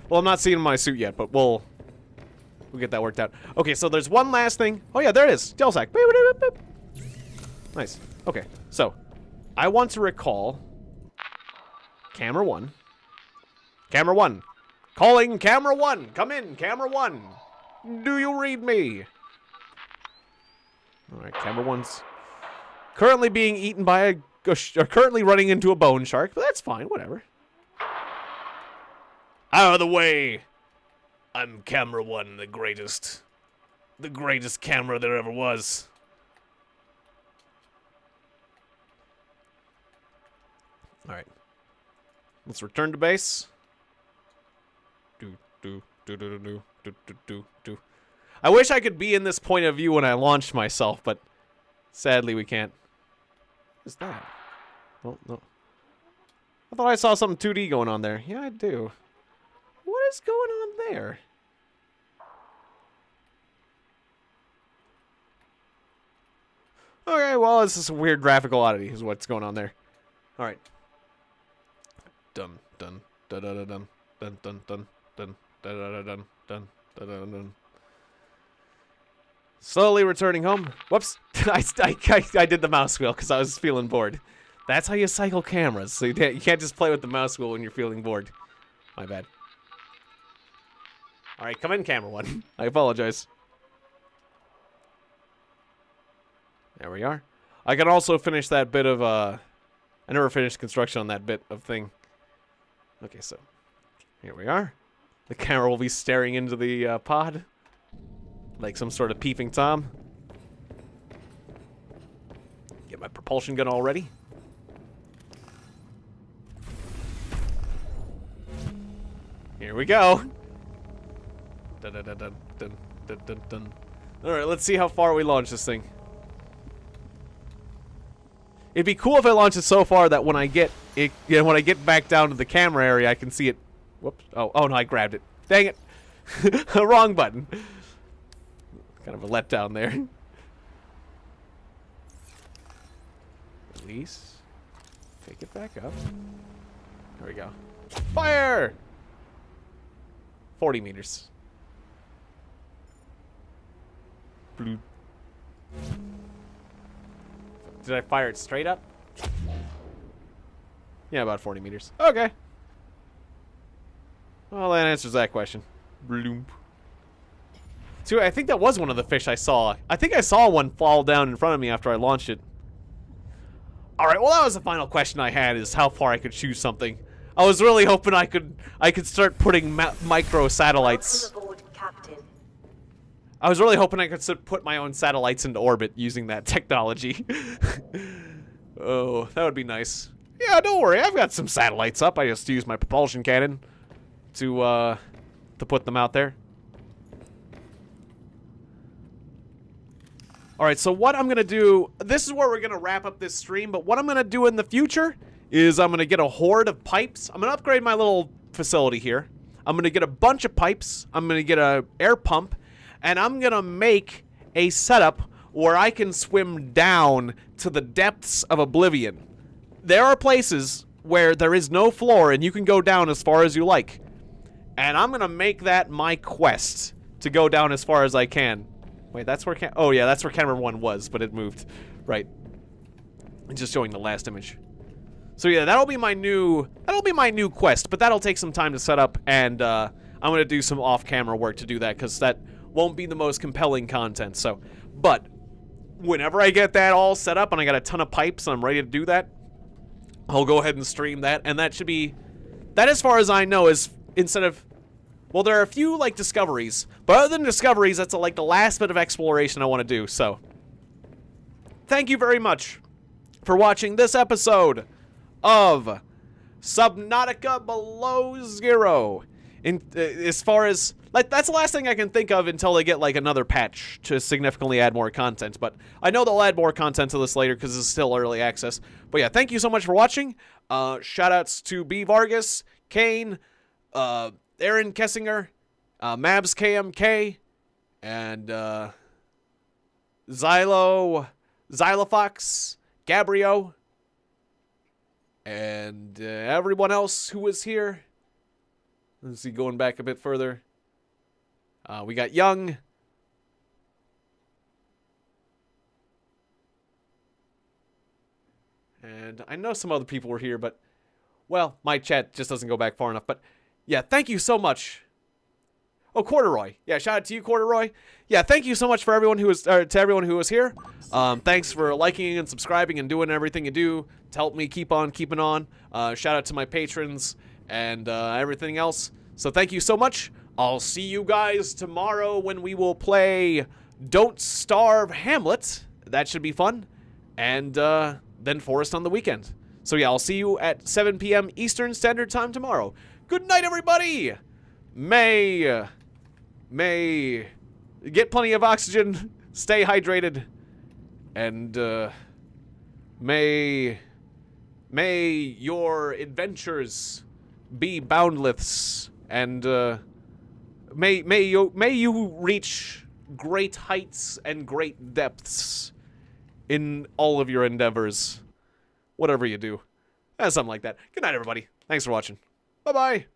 Well, I'm not seeing my suit yet, but we'll get that worked out. Okay, so there's one last thing. Oh yeah, there it is. Gel sack. Nice. Okay, so I want to recall camera 1. Camera 1. Calling camera 1. Come in, camera 1. Do you read me? All right, camera 1's currently being eaten by a... or currently running into a bone shark, but that's fine, whatever. Out of the way! I'm camera 1, the greatest camera there ever was. Alright. Let's return to base. I wish I could be in this point of view when I launched myself, but sadly we can't. What is that? Oh, no. I thought I saw something 2D going on there. Yeah, I do. What is going on there? Okay, well, it's just a weird graphical oddity is what's going on there. All right. Dun dun dun dun dun dun dun dun dun dun dun dun dun dun. Slowly returning home. Whoops! I did the mouse wheel because I was feeling bored. That's how you cycle cameras. So you can't just play with the mouse wheel when you're feeling bored. My bad. All right, come in, camera 1. I apologize. There we are. I can also finish that bit of, I never finished construction on that bit of thing. Okay, so here we are. The camera will be staring into the pod. Like some sort of peeping Tom. Get my propulsion gun all ready. Here we go. Dun, dun, dun, dun, dun, dun, dun, dun. All right, let's see how far we launch this thing. It'd be cool if I launched it so far that when I get it, when I get back down to the camera area, I can see it. Whoops! Oh no, I grabbed it. Dang it! Wrong button. Kind of a letdown there. Release. Take it back up. There we go. Fire! 40 meters. Blue. Did I fire it straight up? Yeah, about 40 meters. Okay. Well, that answers that question. Bloom. So I think that was one of the fish I saw. I think I saw one fall down in front of me after I launched it. Alright, well that was the final question I had, is how far I could shoot something. I was really hoping I could start putting micro satellites. I was really hoping I could put my own satellites into orbit using that technology. Oh, that would be nice. Yeah, don't worry, I've got some satellites up. I just used my propulsion cannon to put them out there. Alright, so what I'm gonna do, this is where we're gonna wrap up this stream, but what I'm gonna do in the future is I'm gonna get a horde of pipes. I'm gonna upgrade my little facility here. I'm gonna get a bunch of pipes. I'm gonna get a air pump, and I'm gonna make a setup where I can swim down to the depths of oblivion. There are places where there is no floor and you can go down as far as you like. And I'm gonna make that my quest to go down as far as I can. Wait, that's where oh yeah, that's where camera 1 was, but it moved. Right. I'm just showing the last image. So yeah, that'll be my new quest, but that'll take some time to set up, and I'm gonna do some off-camera work to do that, because that won't be the most compelling content. So, but whenever I get that all set up and I got a ton of pipes and I'm ready to do that, I'll go ahead and stream that, and that should be, that as far as I know is, instead of, well, there are a few like discoveries, but other than discoveries, that's like the last bit of exploration I want to do. So thank you very much for watching this episode of Subnautica Below Zero. As far as, like, that's the last thing I can think of until they get like another patch to significantly add more content, but I know they'll add more content to this later because it's still early access. But yeah, thank you so much for watching. Shout outs to B Vargas, Kane, Aaron Kessinger, Mabs KMK, and Xylofox, Gabrio, and everyone else who was here. Let's see, going back a bit further. We got Young. And I know some other people were here, but, well, my chat just doesn't go back far enough. But, yeah, thank you so much. Oh, Corduroy. Yeah, shout out to you, Corduroy. Yeah, thank you so much for everyone who was, to everyone who was here. Thanks for liking and subscribing and doing everything you do to help me keep on keeping on. Shout out to my patrons and everything else. So thank you so much. I'll see you guys tomorrow when we will play Don't Starve Hamlet. That should be fun. And then Forest on the weekend. So yeah, I'll see you at 7 p.m. Eastern Standard Time tomorrow. Good night, everybody! May get plenty of oxygen, stay hydrated, and may your adventures be boundless, and may you reach great heights and great depths in all of your endeavors, whatever you do. Something like that. Good night, everybody. Thanks for watching. Bye-bye.